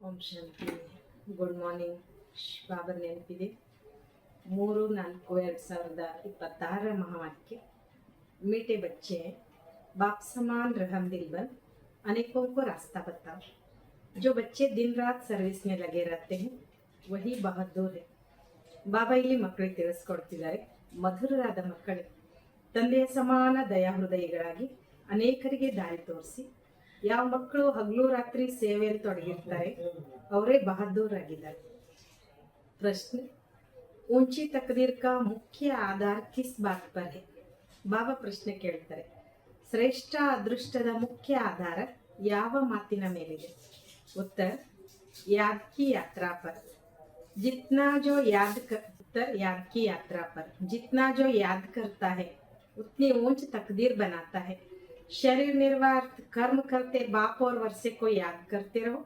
ಓಂ ಶಾಂತಿ. Good morning. ಬಾಬರ್ ನೆನಪಿದೆ 3-4-2026 महावाक्य। मीठे बच्चे बाप समान रहम दिल बन अनेकों को रास्ता बताओ। जो बच्चे दिन रात सर्विस में लगे रहते हैं वही बहादुर है। ಬಾಬಾ ಇಲ್ಲಿ ಮಕ್ಕಳಿಗೆ ತಿಳಿಸ್ಕೊಡ್ತಿದ್ದಾರೆ, ಮಧುರರಾದ ಮಕ್ಕಳೇ, ತಂದೆಯ ಸಮಾನ ದಯಾಹೃದಯಿಗಳಾಗಿ ಅನೇಕರಿಗೆ ದಾರಿ ತೋರಿಸಿ ಯಾವ ಮಕ್ಕಳು ಹಗಲು ರಾತ್ರಿ ಸೇವೆಯಲ್ಲಿ ತೊಡಗಿರ್ತಾರೆ ಅವರೇ ಬಹದ್ದೂರ್ ಆಗಿದ್ದಾರೆ। ಪ್ರಶ್ನೆ, ऊंची तकदीर का मुख्य आधार किस बात पर है? ಬಾಬಾ ಪ್ರಶ್ನೆ ಕೇಳ್ತಾರೆ, ಶ್ರೇಷ್ಠ ಅದೃಷ್ಟದ ಮುಖ್ಯ ಆಧಾರ ಯಾವ ಮಾತಿನ ಮೇಲಿದೆ? उत्तर, याद की यात्रा पर। जितना जो याद की यात्रा पर जितना जो याद करता है उतनी ऊंच तकदीर बनाता है। शरीर निर्वाह कर्म करते बाप और वर्षे को याद करते रहो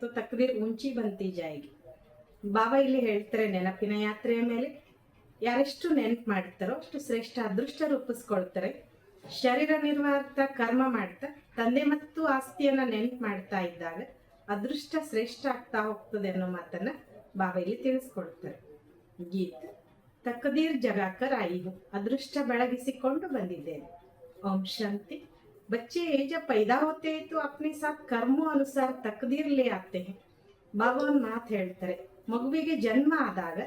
तो तकदीर ऊंची बनती जाएगी। ಬಾಬಾ ಇಲ್ಲಿ ಹೇಳ್ತಾರೆ, ನೆನಪಿನ ಯಾತ್ರೆಯ ಮೇಲೆ ಯಾರೆಷ್ಟು ನೆನಪು ಮಾಡ್ತಾರೋ ಅಷ್ಟು ಶ್ರೇಷ್ಠ ಅದೃಷ್ಟ ರೂಪಿಸ್ಕೊಳ್ತಾರೆ। ಶರೀರ ನಿರ್ವಾಹ ಕರ್ಮ ಮಾಡ್ತಾ ತಂದೆ ಮತ್ತು ಆಸ್ತಿಯನ್ನ ನೆನಪು ಮಾಡ್ತಾ ಇದ್ದಾಗ ಅದೃಷ್ಟ ಶ್ರೇಷ್ಠ ಆಗ್ತಾ ಹೋಗ್ತದೆ ಅನ್ನೋ ಮಾತನ್ನ ಬಾಬಾ ಇಲ್ಲಿ ತಿಳಿಸ್ಕೊಡ್ತಾರೆ। ಗೀತ್, ತಕದೀರ್ ಜಗಾಕರ್ ಆಯಿ ಹೂಂ, ಅದೃಷ್ಟ ಬೆಳಗಿಸಿಕೊಂಡು ಬಂದಿದ್ದೇನೆ। ಓಂ ಶಾಂತಿ। बच्चे जब पैदा होते हैं तो अपने साथ कर्मों अनुसार तकदीर ले आते हैं। ಬಾಬಾ ಒಂದು ಮಾತು ಹೇಳ್ತಾರೆ, ಮಗುವಿಗೆ ಜನ್ಮ ಆದಾಗ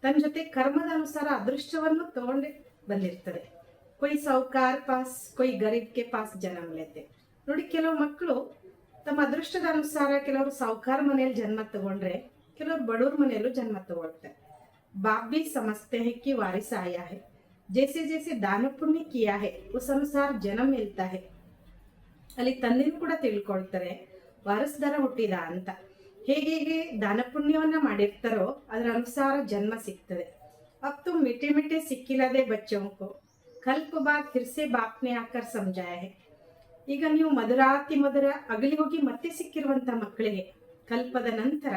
ತನ್ನ ಜೊತೆ ಕರ್ಮದ ಅನುಸಾರ ಅದೃಷ್ಟವನ್ನು ತಗೊಂಡು ಬಂದಿರ್ತದೆ। ಕೊಯ್ ಸೌಕಾರ್ ಪಾಸ್ ಕೊಯ್ ಗರೀಬ್ ಕೆ ಪಾಸ್ ಜನ್ಮ ಲೇತೆ। ನೋಡಿ, ಕೆಲವು ಮಕ್ಕಳು ತಮ್ಮ ಅದೃಷ್ಟದ ಅನುಸಾರ ಕೆಲವರು ಸಾವುಕಾರ ಮನೆಯಲ್ಲಿ ಜನ್ಮ ತಗೊಂಡ್ರೆ ಕೆಲವರು ಬಡವ್ರ ಮನೆಯಲ್ಲೂ ಜನ್ಮ ತಗೊಳ್ತಾರೆ। ಬಾಪ್ भी समझते हैं कि वारिस आया है, जैसे जैसे दान पुण्य किया है उस अनुसार जन्म मिलता है। ಅಲ್ಲಿ ತಂದೆನೂ ಕೂಡ ತಿಳ್ಕೊಳ್ತಾರೆ ವಾರಸ್ದಾರ ಹುಟ್ಟಿದ ಅಂತ। ಹೇಗೆ ಹೇಗೆ ದಾನ ಪುಣ್ಯವನ್ನ ಮಾಡಿರ್ತಾರೋ ಅದರ ಅನುಸಾರ ಜನ್ಮ ಸಿಗ್ತದೆ। अब तुम मीठे मीठे सिक्किलदे बच्चों को कल्प बाद फिर से बाप ने आकर समझाया है। ಈಗ ನೀವು ಮಧುರಾತಿ ಮಧುರ ಅಗಲಿ ಹೋಗಿ ಮತ್ತೆ ಸಿಕ್ಕಿರುವಂತ ಮಕ್ಕಳಿಗೆ ಕಲ್ಪದ ನಂತರ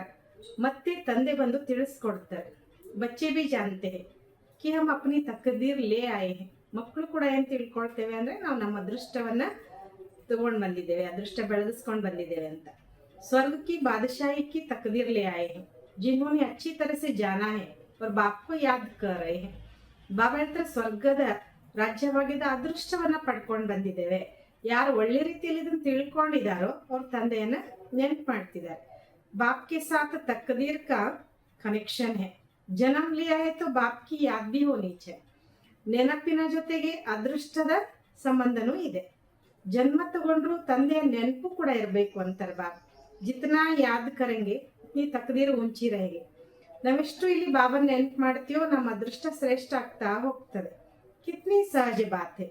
ಮತ್ತೆ ತಂದೆ ಬಂದು ತಿಳಿಸ್ಕೊಡ್ತಾರೆ। ಬಚ್ಚೆ ಬಿ ಜಾನ್ತೆ ಹೇ ಕಿ ಹಮ್ ಅಪ್ನಿ ತಕದೀರ್ ಲೇ ಆಯೆ ಹೇ। ಮಕ್ಕಳು ಕೂಡ ಏನ್ ತಿಳ್ಕೊಳ್ತೇವೆ ಅಂದ್ರೆ ನಾವು ನಮ್ಮ ಅದೃಷ್ಟವನ್ನ ತಗೊಂಡು ಬಂದಿದ್ದೇವೆ, ಅದೃಷ್ಟ ಬೆಳೆದಿಸ್ಕೊಂಡು ಬಂದಿದ್ದೇವೆ ಅಂತ। स्वर्ग की बादशाही की तकदीर ले आए हैं जिन्होंने अच्छी तरह से जाना है और बाप को याद कर रहे हैं। ಬಾಬಾ ಹೇಳ್ತಾರೆ, ಸ್ವರ್ಗದ ರಾಜ್ಯವಾಗಿದ್ದ ಅದೃಷ್ಟವನ್ನ ಪಡ್ಕೊಂಡು ಬಂದಿದ್ದೇವೆ, ಯಾರು ಒಳ್ಳೆ ರೀತಿಯಲ್ಲಿ ಇದನ್ನು ತಿಳ್ಕೊಂಡಿದಾರೋ ಅವ್ರ ತಂದೆಯನ್ನ ನೆನ್ಪು ಮಾಡ್ತಿದ್ದಾರೆ। बाप के साथ तकदीर का कनेक्शन है, जन्म लिया है तो बाप की याद भी होनी चाहिए। ನೆನಪಿನ ಜೊತೆಗೆ ಅದೃಷ್ಟದ ಸಂಬಂಧನೂ ಇದೆ। ಜನ್ಮ ತಗೊಂಡ್ರು ತಂದೆಯ ನೆನಪು ಕೂಡ ಇರಬೇಕು ಅಂತಾರೆ ಬಾಬಾ। ಜಿತನಾ ಯಾದ್ ಕರೆಂಗೆ ಉತ್ನಿ ತಕದೀರ್ ऊंची रहेगी। ನಾವೆಷ್ಟು ಇಲ್ಲಿ ಬಾಬಾ ನೆನಪು ಮಾಡ್ತೀವೋ ನಮ್ಮ ಅದೃಷ್ಟ ಶ್ರೇಷ್ಠ ಆಗ್ತಾ ಹೋಗ್ತದೆ। ಕಿತ್ನಿ ಸಹಜ ಬಾತ್ ಹೈ,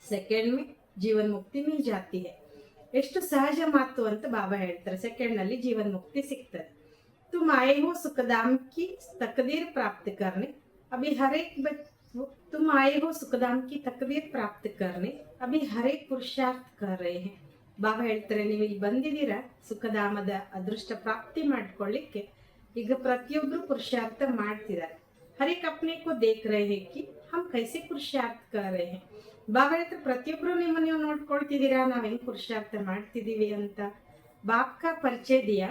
ಸೆಕೆಂಡ್ ಮೇ ಜೀವನ್ ಮುಕ್ತಿ ಮೀ ಜಾತಿ ಹೈ। ಎಷ್ಟು ಸಹಜ ಮಾತು ಅಂತ ಬಾಬಾ ಹೇಳ್ತಾರೆ, ಸೆಕೆಂಡ್ ನಲ್ಲಿ ಜೀವನ್ ಮುಕ್ತಿ ಸಿಗ್ತದೆ। तुम आए हो सुखदाम की तकदीर प्राप्त करने, अभी हर एक तुम आए हो सुखदाम की तकदीर प्राप्त करने अभी हर एक पुरुषार्थ कर रहे हैं। ಬಾಬಾ ಹೇಳ್ತಾರೆ, ನೀವು ಇಲ್ಲಿ ಬಂದಿದ್ದೀರಾ ಸುಖಧಾಮದ ಅದೃಷ್ಟ ಪ್ರಾಪ್ತಿ ಮಾಡ್ಕೊಳ್ಳಿಕ್ಕೆ, ಈಗ ಪ್ರತಿಯೊಬ್ರು ಪುರುಷಾರ್ಥ ಮಾಡ್ತಿದ್ದಾರೆ। ಹರ್ ಏಕ್ ಅಪ್ನೆ ಕೋ ದೇಖ್ ರಹೆ ಹೈ ಕಿ ಹಮ್ ಕೈಸೆ ಪುರುಷಾರ್ಥ ಕರ್ ರಹೆ ಹೈ। ಬಾಬಾ ಹೇಳ್ತಾರೆ, ಪ್ರತಿಯೊಬ್ರು ನಿಮ್ಮನ್ನ ನೀವು ನೋಡ್ಕೊಳ್ತಿದ್ದೀರಾ ನಾವ್ ಹೆಂಗ್ ಪುರುಷಾರ್ಥ ಮಾಡ್ತಿದೀವಿ ಅಂತ। ಬಾಪ್ ಕಾ ಪರಿಚಯ ದಿಯಾ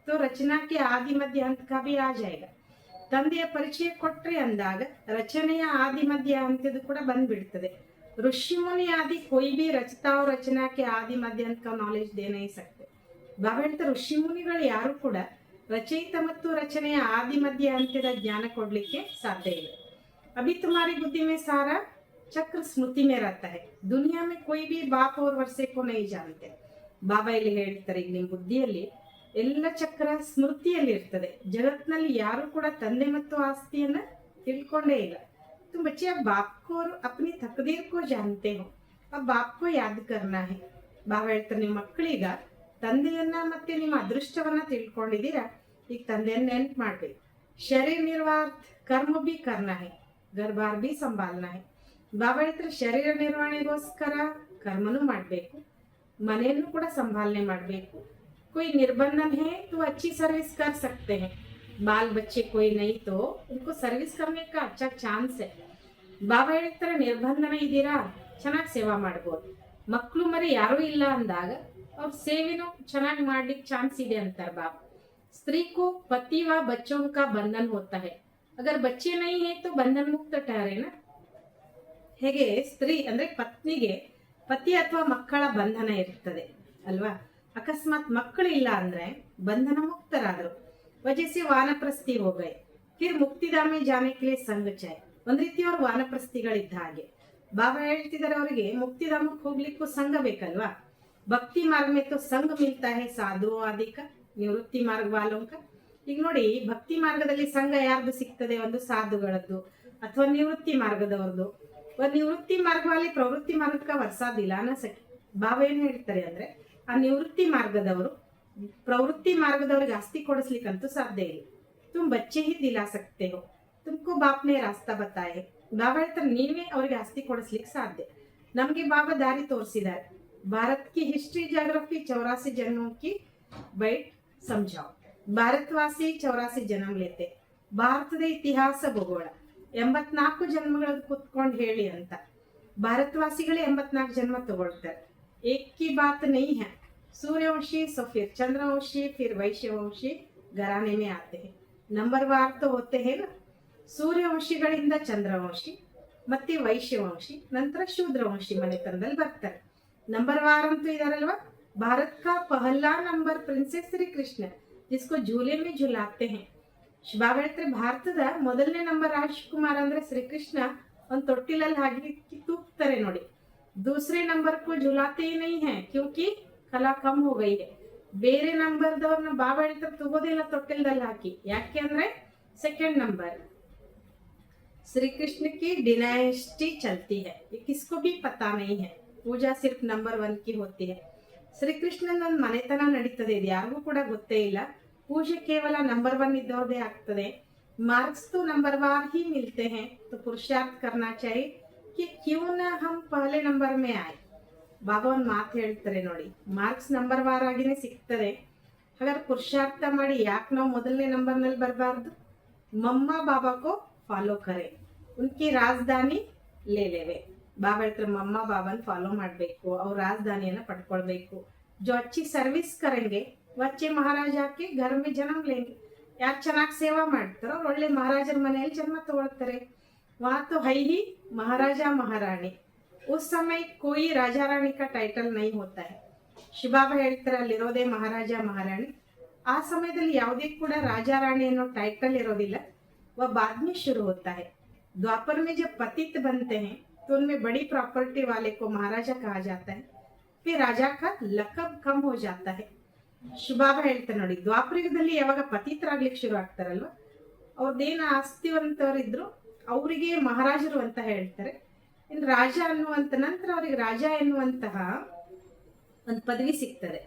तो रचना के आदि मध्य अंत का भी आ जाएगा। ತಂದೆಯ ಪರಿಚಯ ಕೊಟ್ರೆ ಅಂದಾಗ ರಚನೆಯ ಆದಿ ಮಧ್ಯ ಅಂತ್ಯದು ಕೂಡ ಬಂದ್ಬಿಡ್ತದೆ। ಋಷಿ ಮುನಿ ಆದಿ कोई भी रचता और रचना के आदि मध्य अंत का नॉलेज दे नहीं सकते। ಬಾಬಾ ಹೇಳ್ತಾರೆ, ಋಷಿ ಮುನಿಗಳು ಯಾರು ಕೂಡ ರಚಯಿತ ಮತ್ತು ರಚನೆಯ ಆದಿ ಮಧ್ಯ ಅಂತ್ಯದ ಜ್ಞಾನ ಕೊಡ್ಲಿಕ್ಕೆ ಸಾಧ್ಯ ಇಲ್ಲ। अभी तुम्हारी बुद्धि में सारा चक्र स्मृति में रहता है, दुनिया में कोई भी बाप और वर्षे को नहीं जानते। ಬಾಬಾ ಇಲ್ಲಿ ಹೇಳ್ತಾರೆ, ಈಗ ನಿಮ್ಮ ಬುದ್ಧಿಯಲ್ಲಿ ಎಲ್ಲ ಚಕ್ರ ಸ್ಮೃತಿಯಲ್ಲಿ ಇರ್ತದೆ, ಜಗತ್ನಲ್ಲಿ ಯಾರು ಕೂಡ ತಂದೆ ಮತ್ತು ಆಸ್ತಿಯನ್ನ ತಿಳ್ಕೊಂಡೇ ಇಲ್ಲ। तुम बच्चे अब बाप को और अपनी तकदीर को जानते हो, अब बाप को याद करना है। ಬಾಬಾ ಹೇಳ್ತಾರೆ, ನಿಮ್ಮ ಮಕ್ಕಳೀಗ ತಂದೆಯನ್ನ ಮತ್ತೆ ನಿಮ್ಮ ಅದೃಷ್ಟವನ್ನ ತಿಳ್ಕೊಂಡಿದ್ದೀರಾ, ಈಗ ತಂದೆಯನ್ನ ನೆನ್ಪು ಮಾಡ್ಬೇಕು। ಶರೀರ ನಿರ್ವಾಹ ಕರ್ಮ ಬಿ ಕರ್ನ ಹೈ, घर बार भी संभालना है। ಬಾಬಾ ಹೇಳ್ತಾರೆ, ಶರೀರ ನಿರ್ವಹಣೆಗೋಸ್ಕರ ಕರ್ಮನೂ ಮಾಡ್ಬೇಕು, ಮನೆಯನ್ನು ಕೂಡ ಸಂಭಾಲನೆ ಮಾಡ್ಬೇಕು। कोई निर्बंधन है तो अच्छी सर्विस कर सकते हैं, बाल बच्चे कोई नहीं तो उनको सर्विस करने का अच्छा चांस है। ಬಾಬಾ ಹೇಳ್ತಾರೆ, ನಿರ್ಬಂಧನ ಇದ್ದೀರಾ ಚೆನ್ನಾಗಿ ಸೇವಾ ಮಾಡ್ಬೋದು, ಮಕ್ಕಳು ಮರಿ ಯಾರೂ ಇಲ್ಲ ಅಂದಾಗ ಅವ್ರ ಸೇವೆನೂ ಚೆನ್ನಾಗಿ ಮಾಡ್ಲಿಕ್ಕೆ ಚಾನ್ಸ್ ಇದೆ ಅಂತಾರೆ ಬಾಬಾ। स्त्री को पति व बच्चों का बंधन होता है, अगर बच्चे नहीं है तो बंधन मुक्त ठहरे ना. ಹೇಗೆ ಸ್ತ್ರೀ ಅಂದ್ರೆ ಪತ್ನಿಗೆ ಪತಿ ಅಥವಾ ಮಕ್ಕಳ ಬಂಧನ ಇರ್ತದೆ ಅಲ್ವಾ, ಅಕಸ್ಮಾತ್ ಮಕ್ಕಳು ಇಲ್ಲ ಅಂದ್ರೆ ಬಂಧನ ಮುಕ್ತರಾದ್ರು. ವಜಸ್ಸಿ ವಾನಪ್ರಸ್ಥಿ ಹೋಗೈ ಫಿರ್ ಮುಕ್ತಿಧಾಮಿ ಜಾನೆ ಕೆ ಲಿಯೆ ಸಂಘ ಚಾಯ್. ಒಂದ್ ರೀತಿ ಅವ್ರು ವಾನಪ್ರಸ್ಥಿಗಳಿದ್ದ ಹಾಗೆ. ಬಾಬಾ ಹೇಳ್ತಿದ್ದಾರೆ ಅವರಿಗೆ ಮುಕ್ತಿಧಾಮಕ್ಕೆ ಹೋಗ್ಲಿಕ್ಕೂ ಸಂಘ ಬೇಕಲ್ವಾ. ಭಕ್ತಿ ಮಾರ್ಗ ಮೇ ತೋ ಸಂಘ ಮಿಲ್ತಾ ಹೈ ಸಾಧು ಆದಿ ಕಾ, ನಿವೃತ್ತಿ ಮಾರ್ಗ ವಾಲೋಂ ಕಾ. ಈಗ ನೋಡಿ, ಭಕ್ತಿ ಮಾರ್ಗದಲ್ಲಿ ಸಂಘ ಯಾರ್ದು ಸಿಗ್ತದೆ, ಒಂದು ಸಾಧುಗಳದ್ದು ಅಥವಾ ನಿವೃತ್ತಿ ಮಾರ್ಗದವ್ರದ್ದು. ನಿವೃತ್ತಿ ಮಾರ್ಗದಲ್ಲಿ ಪ್ರವೃತ್ತಿ ಮಾರ್ಗಕ್ಕೆ ವರ್ಷದಿಲ್ಲ ಸಖಿ. ಬಾಬಾ ಏನ್ ಹೇಳ್ತಾರೆ ಅಂದ್ರೆ, ಆ ನಿವೃತ್ತಿ ಮಾರ್ಗದವರು ಪ್ರವೃತ್ತಿ ಮಾರ್ಗದವ್ರಿಗೆ ಆಸ್ತಿ ಕೊಡಿಸ್ಲಿಕ್ಕಂತೂ ಸಾಧ್ಯ ಇಲ್ಲ. ತುಮ್ ಬಚ್ಚೆ ಹಿ ದಿಲಾ ಸಕ್ತೆ ಹೋ, ತುಮ್ಕೋ ಬಾಪ್ನೆ ರಾಸ್ತಾ ಬತಾಯೆ. ಬಾಬಾ ಹೇಳ್ತಾರೆ ನೀವೇ ಅವ್ರಿಗೆ ಆಸ್ತಿ ಕೊಡಿಸ್ಲಿಕ್ಕೆ ಸಾಧ್ಯ. ನಮ್ಗೆ ಬಾಬಾ ದಾರಿ ತೋರಿಸಿದ್ದಾರೆ. ಭಾರತ್ ಕಿ ಹಿಸ್ಟ್ರಿ ಜಾಗ್ರಫಿ 84 ಜನ್ಮೋं की बैठ समझाओ. ಭಾರತವಾಸಿ 84 ಜನ್ಮ ಲೇತೆ. ಭಾರತದ ಇತಿಹಾಸ ಭೂಗೋಳ 84 ಜನ್ಮಗಳ ಕುತ್ಕೊಂಡು ಹೇಳಿ ಅಂತ. ಭಾರತವಾಸಿಗಳೇ 84 ಜನ್ಮ ತಗೊಳ್ತಾರೆ. एक की बात नहीं है. सूर्यवंशी सो फिर चंद्रवंशी फिर वैश्यवंशी घराने में आते हैं. नंबरवार तो होते हैं ना. ಸೂರ್ಯವಂಶಿಗಳಿಂದ ಚಂದ್ರವಂಶಿ ಮತ್ತೆ ವೈಶ್ಯವಂಶಿ, ನಂತರ ಶೂದ್ರವಂಶಿ ಮನೆತನದಲ್ಲಿ ಬರ್ತಾರೆ. ನಂಬರ್ ವಾರ್ ಅಂತೂ ಇದಾರಲ್ವಾ. ಭಾರತ್ ಕಾ ಪಹಲಾ ನಂಬರ್ ಪ್ರಿನ್ಸೆಸ್ ಶ್ರೀ ಕೃಷ್ಣ ಜಿಸ್ಕೋ ಝೂಲೆ ಮೇ ಝುಲಾತೆ ಹೇ. ಬಾಬಾ ಹೇಳ್ತಾರೆ ಭಾರತದ ಮೊದಲನೇ ನಂಬರ್ ರಾಜ್ಕುಮಾರ್ ಅಂದ್ರೆ ಶ್ರೀಕೃಷ್ಣ ಒಂದ್ ತೊಟ್ಟಿಲಲ್ಲಿ ಹಾಕಿ ತೂಗ್ತಾರೆ ನೋಡಿ. दूसरे नंबर को झुलाते ही नहीं है क्योंकि कला कम हो गई है. ಬೇರೆ ನಂಬರ್ದವ್ರನ್ನ ಬಾಬಾ ಹೇಳ್ತಾರೆ ತಗೋದಿಲ್ಲ ತೊಟ್ಟಿಲ್ದಲ್ಲಿ ಹಾಕಿ. ಯಾಕೆ ಅಂದ್ರೆ सेकंड नंबर श्री कृष्ण की डिनाइस्टी चलती है, ये किसको भी पता नहीं है. पूजा सिर्फ नंबर 1 की होती है. ಶ್ರೀ ಕೃಷ್ಣನ ಒಂದು ಮನೆತನ ನಡೀತದೆ, ಇದು ಯಾರಿಗೂ ಕೂಡ ಗೊತ್ತೇ ಇಲ್ಲ. ಪೂಜೆ ಕೇವಲ ನಂಬರ್ 1 ಇದ್ದವ್ರದೇ ಆಗ್ತದೆ. मार्क्स तो नंबरवार ही मिलते हैं, तो पुरुषार्थ करना चाहिए कि क्यों ना हम पहले नंबर में आए. ಬಾಬಾ ಒಂದು ಮಾತು ಹೇಳ್ತಾರೆ ನೋಡಿ, ಮಾರ್ಕ್ಸ್ ನಂಬರ್ ವಾರ್ ಆಗಿನೇ ಸಿಗ್ತದೆ, ಹಾಗಾದ್ರೆ ಪುರುಷಾರ್ಥ ಮಾಡಿ ಯಾಕೆ ನಾವು ಮೊದಲನೇ ನಂಬರ್ನಲ್ಲಿ ಬರಬಾರ್ದು. ಮಮ್ಮ ಬಾಬಾ ಕೋ ಫಾಲೋ ಕರೆ, ಉನ್ಕಿ ರಾಜಧಾನಿ ಲೇ ಲೇವೆ. ಬಾಬಾ ಹೇಳ್ತಾರೆ ಮಮ್ಮ ಬಾಬಾನ ಫಾಲೋ ಮಾಡಬೇಕು, ಅವ್ರ ರಾಜಧಾನಿಯನ್ನ ಪಡ್ಕೊಳ್ಬೇಕು. ಜೋ ಅಚ್ಚಿ ಸರ್ವಿಸ್ ಕರೆಂಗೆ ವಚ್ಚೆ ಮಹಾರಾಜಾಕ್ಕೆ ಘರ್ ಮೇ ಜನ್ಮ ಲೇಂಗೆ. ಯಾರು ಚೆನ್ನಾಗಿ ಸೇವಾ ಮಾಡ್ತಾರೋ ಅವ್ರು ಒಳ್ಳೆ ಮಹಾರಾಜರ ಮನೆಯಲ್ಲಿ ಜನ್ಮ ತಗೊಳ್ತಾರೆ. वहाँ तो है ही महाराजा महारानी. उस समय कोई राजा रानी का टाइटल नहीं होता है. ಶಿವಬಾಬಾ ಹೇಳ್ತಾರೆ ಅಲ್ಲಿರೋದೇ ಮಹಾರಾಜ ಮಹಾರಾಣಿ. ಆ ಸಮಯದಲ್ಲಿ ಯಾವುದೇ ಕೂಡ ರಾಜ ರಾಣಿ ಅನ್ನೋ ಟೈಟಲ್ ಇರೋದಿಲ್ಲ. वह बाद में शुरू होता है. द्वापर में जब पतित बनते हैं तो उनमें बड़ी प्रॉपर्टी वाले को महाराजा कहा जाता है. फिर राजा का लकब कम हो जाता है. ಶಿವಬಾಬಾ ಹೇಳ್ತಾರೆ ನೋಡಿ, ದ್ವಾಪರಯುಗದಲ್ಲಿ ಯಾವಾಗ ಪತಿತರಾಗ್ಲಿಕ್ಕೆ ಶುರು ಆಗ್ತಾರಲ್ವ, ಅವ್ರದ್ದೇನು ಆಸ್ತಿವಂತವರಿದ್ರು ಅವರಿಗೆ ಮಹಾರಾಜರು ಅಂತ ಹೇಳ್ತಾರೆ. ಇನ್ನು ರಾಜ ಅನ್ನುವಂತ ನಂತರ ಅವರಿಗೆ ರಾಜ ಎನ್ನುವಂತಹ ಒಂದು ಪದವಿ ಸಿಗ್ತದೆ.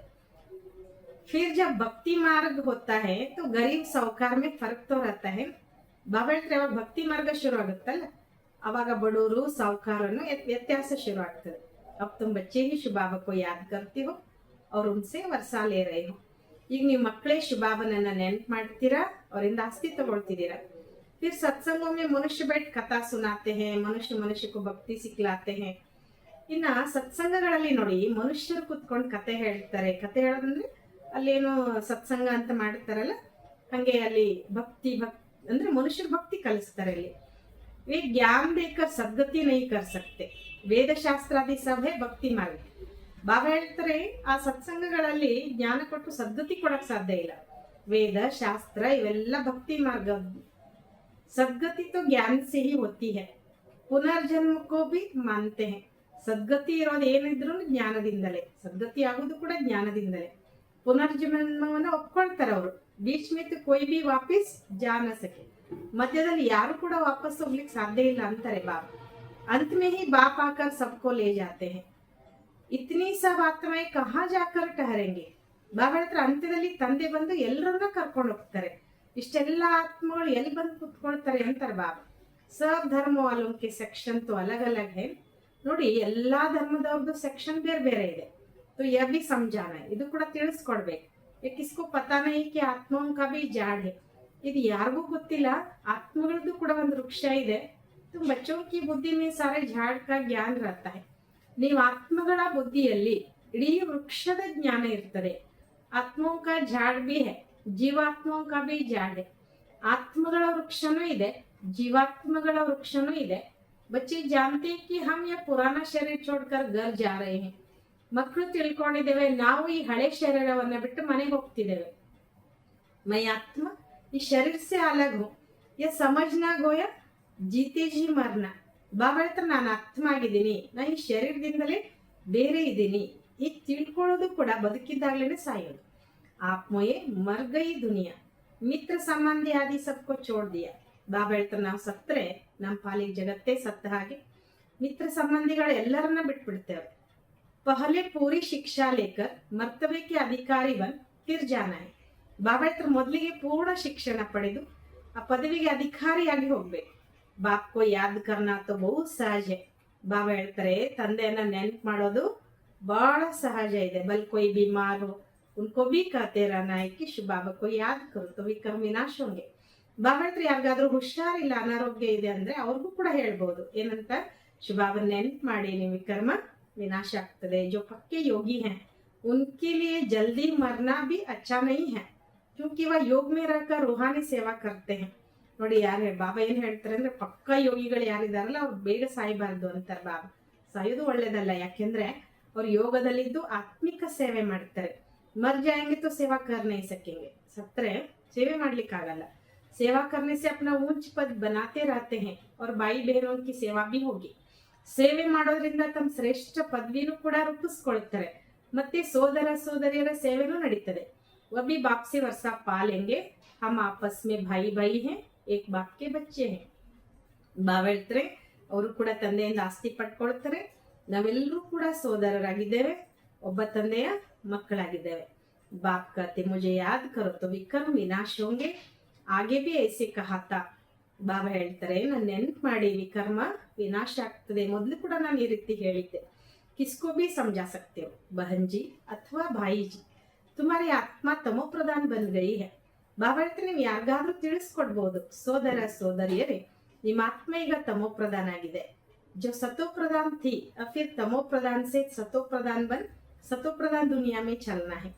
फिर जब भक्ति मार्ग होता है तो गरीब साहूकार में फर्क तो रहता है. ಬಾಬಾ ಹೇಳ್ತಾರೆ ಯಾವಾಗ ಭಕ್ತಿ ಮಾರ್ಗ ಶುರು ಆಗುತ್ತಲ್ಲ ಅವಾಗ ಬಡವರು ಸಾಹುಕಾರನ್ನು ವ್ಯತ್ಯಾಸ ಶುರು ಆಗ್ತದೆ. अब तुम बच्चे ही शिव बाबा को याद करते हो और उनसे वर्षा ले रहे हो. ಈಗ ನೀವು ಮಕ್ಕಳೇ ಶಿವಬಾಬನನ್ನ ನೆನಪು ಮಾಡ್ತೀರಾ, ಅವರಿಂದ ಆಸ್ತಿ ತಗೊಳ್ತಿದ್ದೀರಾ. फिर सत्संगों में मनुष्य बैठ कथा सुनाते हैं, मनुष्य मनुष्य को भक्ति सिखलाते हैं. ಇನ್ನ ಸತ್ಸಂಗಗಳಲ್ಲಿ ನೋಡಿ ಮನುಷ್ಯರು ಕುತ್ಕೊಂಡು ಕತೆ ಹೇಳ್ತಾರೆ. ಕತೆ ಹೇಳೋದಂದ್ರೆ ಅಲ್ಲೇನು ಸತ್ಸಂಗ ಅಂತ ಮಾಡ್ತಾರಲ್ಲ, ಹಂಗೆ ಅಲ್ಲಿ ಭಕ್ತಿ ಅಂದ್ರೆ ಮನುಷ್ಯರು ಭಕ್ತಿ ಕಲಿಸ್ತಾರೆ. ಅಲ್ಲಿ वे ज्ञान देकर सद्गति नहीं कर सकते. ವೇದಶಾಸ್ತ್ರಾದಿ ಸಭೆ ಭಕ್ತಿ ಮಾರ್ಗ. ಬಾಬಾ ಹೇಳ್ತಾರೆ ಆ ಸತ್ಸಂಗಗಳಲ್ಲಿ ಜ್ಞಾನ ಕೊಟ್ಟು ಸದ್ಗತಿ ಕೊಡಕ್ ಸಾಧ್ಯ ಇಲ್ಲ. ವೇದ ಶಾಸ್ತ್ರ ಇವೆಲ್ಲ ಭಕ್ತಿ ಮಾರ್ಗ. सदगति तो ज्ञान से ही होती है. पुनर्जन्म को भी मानते हैं. सद्गति ಇರೋದು ಏನಿದ್ರು ಜ್ಞಾನದಿಂದಲೇ, ಸದ್ಗತಿ ಆಗೋದು ಕೂಡ ಜ್ಞಾನದಿಂದಲೇ. ಪುನರ್ಜನ್ಮವನ್ನು ಒಪ್ಕೊಳ್ತಾರೆ ಅವರು. बीच में तो कोई भी वापस जा न सके. ಮಧ್ಯದಲ್ಲಿ ಯಾರು ಕೂಡ ವಾಪಸ್ ಹೋಗ್ಲಿಕ್ಕೆ ಸಾಧ್ಯ ಇಲ್ಲ ಅಂತಾರೆ ಬಾಬಾ. अंत में ही बाप आकर सबको ले जाते हैं. इतनी सब आत्माएं कहाँ जाकर ठहरेंगे. ಬಾಬಾ ಹೇಳ್ತಾರೆ ಅಂತ್ಯದಲ್ಲಿ ತಂದೆ ಬಂದು ಎಲ್ಲರನ್ನ ಕರ್ಕೊಂಡು ಹೋಗ್ತಾರೆ. ಇಷ್ಟೆಲ್ಲ ಆತ್ಮಗಳು ಎಲ್ಲಿ ಬಂದು ಕುತ್ಕೊಳ್ತಾರೆ ಅಂತಾರೆ ಬಾಬಾ. सब धर्म वालों के सेक्शन तो अलग अलग है. ನೋಡಿ ಎಲ್ಲಾ ಧರ್ಮದವ್ರದ್ದು ಸೆಕ್ಷನ್ ಬೇರೆ ಬೇರೆ ಇದೆ. तो यह भी समझाना है, ಇದು ಕೂಡ ತಿಳಿಸ್ಕೊಡ್ಬೇಕು. ये किसको पता नहीं कि आत्माओं का भी झाड़ है. ಇದು ಯಾರಿಗೂ ಗೊತ್ತಿಲ್ಲ, ಆತ್ಮಗಳದ್ದು ಕೂಡ ಒಂದು ವೃಕ್ಷ ಇದೆ. तो बच्चों की बुद्धि में सारे झाड़ का ज्ञान रहता है. ನೀವು ಆತ್ಮಗಳ ಬುದ್ಧಿಯಲ್ಲಿ ಇಡೀ ವೃಕ್ಷದ ಜ್ಞಾನ ಇರ್ತದೆ. ಆತ್ಮೋं का झाड़ भी है, ಜೀವಾತ್ಮೋं का भी झाड़ है। आत्मಗಳ ವೃಕ್ಷನೂ ಇದೆ, जीवात्मಗಳ वृक्षनू ಇದೆ। बच्चे जानते हैं कि हम ये पुराना शरीर छोड़कर घर जा रहे हैं। ಮಕ್ಕಳು ತಿಳ್ಕೊಂಡಿದ್ದೇವೆ ನಾವು ಈ ಹಳೆ ಶರೀರವನ್ನ ಬಿಟ್ಟು ಮನೆಗೆ ಹೋಗ್ತಿದ್ದೇವೆ। मैं आत्मा इस शरीर से अलग हूँ, ये समझना गोया जीते जी मरना। ಬಾಬಾ ಹೇಳ್ತಾರೆ ನಾನು ಆತ್ಮ ಆಗಿದ್ದೀನಿ, ನಾನು ಈ ಶರೀರದಿಂದಲೇ ಬೇರೆ ಇದ್ದೀನಿ, ಈಗ ತಿಳ್ಕೊಳ್ಳೋದು ಕೂಡ ಬದುಕಿದ್ದಾಗ್ಲೇನೆ ಸಾಯೋದು। ಆತ್ಮಯೇ ಮರ್ ಗಯಿ ದುನಿಯಾ, ಮಿತ್ರ ಸಂಬಂಧಿ ಆದಿ ಸಬ್ಕೋ ಚೋಡ್ ದಿಯಾ। ಬಾಬಾ ಹೇಳ್ತಾರೆ ನಾವು ಸತ್ತರೆ ನಮ್ಮ ಪಾಲಿಗೆ ಜಗತ್ತೇ ಸತ್ತ ಹಾಗೆ, ಮಿತ್ರ ಸಂಬಂಧಿಗಳು ಎಲ್ಲರನ್ನ ಬಿಟ್ಬಿಡ್ತೇವೆ। ಪಹಲೆ ಪೂರಿ ಶಿಕ್ಷಾ ಲೇಕರ್ ಮರ್ತವ್ಯ ಕೆ ಅಧಿಕಾರಿ ಬನ್ ಫಿರ್ ಜಾನಾ ಹೈ। ಬಾಬಾ ಹೇಳ್ತಾರೆ ಮೊದಲಿಗೆ ಪೂರ್ಣ ಶಿಕ್ಷಣ ಪಡೆದು ಆ ಪದವಿಗೆ ಅಧಿಕಾರಿಯಾಗಿ ಹೋಗ್ಬೇಕು। बाप को याद करना तो बहुत सहज है। ಬಾಬಾ ಹೇಳ್ತಾರೆ ತಂದೆಯನ್ನ ನೆನಪು ಮಾಡೋದು ಬಹಳ ಸಹಜ ಇದೆ। ಬಲ್ कोई बीमार हो उनको भी कहते रहना है कि शिव बाबा को याद करो तो विकर्म विनाश होंगे। ಬಾಬಾ ಹೇಳ್ತಾರೆ ಯಾರಿಗಾದ್ರೂ ಹುಷಾರಿಲ್ಲ, ಅನಾರೋಗ್ಯ ಇದೆ ಅಂದ್ರೆ ಅವ್ರಿಗೂ ಕೂಡ ಹೇಳ್ಬೋದು ಏನಂತ, ಶಿವ ಬಾಬಾ ನೆನಪು ಮಾಡಿ ನೀವು ವಿಕರ್ಮ विनाश ಆಗ್ತದೆ। जो पक्के योगी हैं उनके लिए जल्दी मरना भी अच्छा नहीं है, क्योंकि वह योग में रहकर रूहानी सेवा करते हैं। ನೋಡಿ ಯಾರು ಬಾಬಾ ಏನ್ ಹೇಳ್ತಾರೆ ಅಂದ್ರೆ ಪಕ್ಕ ಯೋಗಿಗಳು ಯಾರಿದಾರಲ್ಲ ಅವ್ರು ಬೇಗ ಸಾಯಬಾರ್ದು ಅಂತಾರೆ ಬಾಬಾ। ಸಾಯೋದು ಒಳ್ಳೇದಲ್ಲ, ಯಾಕೆಂದ್ರೆ ಅವ್ರು ಯೋಗದಲ್ಲಿದ್ದು ಆತ್ಮಿಕ ಸೇವೆ ಮಾಡ್ತಾರೆ। ಮರ್ ಜಾಯಂಗೆ तो सेवा कर नहीं सकेंगे, ಸತ್ರೆ ಸೇವೆ ಮಾಡ್ಲಿಕ್ಕಾಗಲ್ಲ। सेवा करने से अपना ऊंच पद बनाते रहते हैं और भाई बहनों की सेवा भी होगी। ಸೇವೆ ಮಾಡೋದ್ರಿಂದ ತಮ್ಮ ಶ್ರೇಷ್ಠ ಪದವಿನೂ ಕೂಡ ರೂಪಿಸ್ಕೊಳ್ತಾರೆ, ಮತ್ತೆ ಸೋದರ ಸೋದರಿಯರ ಸೇವೆನೂ ನಡೀತದೆ। वह भी बाप से वर्षा पालेंगे, हम आपस में भाई भाई हैं, एक बाप के बच्चे हैं। ಬಾಬಾ ಹೇಳ್ತಾರೆ ಅವರು ಕೂಡ ತಂದೆಯಿಂದ ಆಸ್ತಿ ಪಡ್ಕೊಳ್ತಾರೆ, ನಾವೆಲ್ಲರೂ ಕೂಡ ಸೋದರರಾಗಿದ್ದೇವೆ, ಒಬ್ಬ ತಂದೆಯ ಮಕ್ಕಳಾಗಿದ್ದೇವೆ। बाप कहते मुझे याद करो तो विकर्म विनाश होंगे, आगे भी ऐसे कहा था। ಬಾಬಾ ಹೇಳ್ತಾರೆ ನಾನು ನೆನ್ಪು ಮಾಡಿ ವಿಕರ್ಮ ವಿನಾಶ ಆಗ್ತದೆ, ಮೊದಲು ಕೂಡ ನಾನು ಈ ರೀತಿ ಹೇಳಿದ್ದೆ। किसको भी समझा सकते हो बहन जी अथवा भाई जी, तुम्हारी आत्मा तमो प्रधान बन गई है। ಬಾಬಾ ಹೇಳ್ತಾರೆ ನೀವು ಯಾರಿಗಾದ್ರೂ ತಿಳಿಸ್ಕೊಡ್ಬೋದು, ಸೋದರ ಸೋದರಿಯರೇ ನಿಮ್ಮ ಆತ್ಮ ಈಗ ತಮೋ ಪ್ರಧಾನ ಆಗಿದೆ। जो सतो प्रधान थी अब फिर तमो प्रधान से सतो प्रधान बन सतो प्रधान दुनिया में चलना है।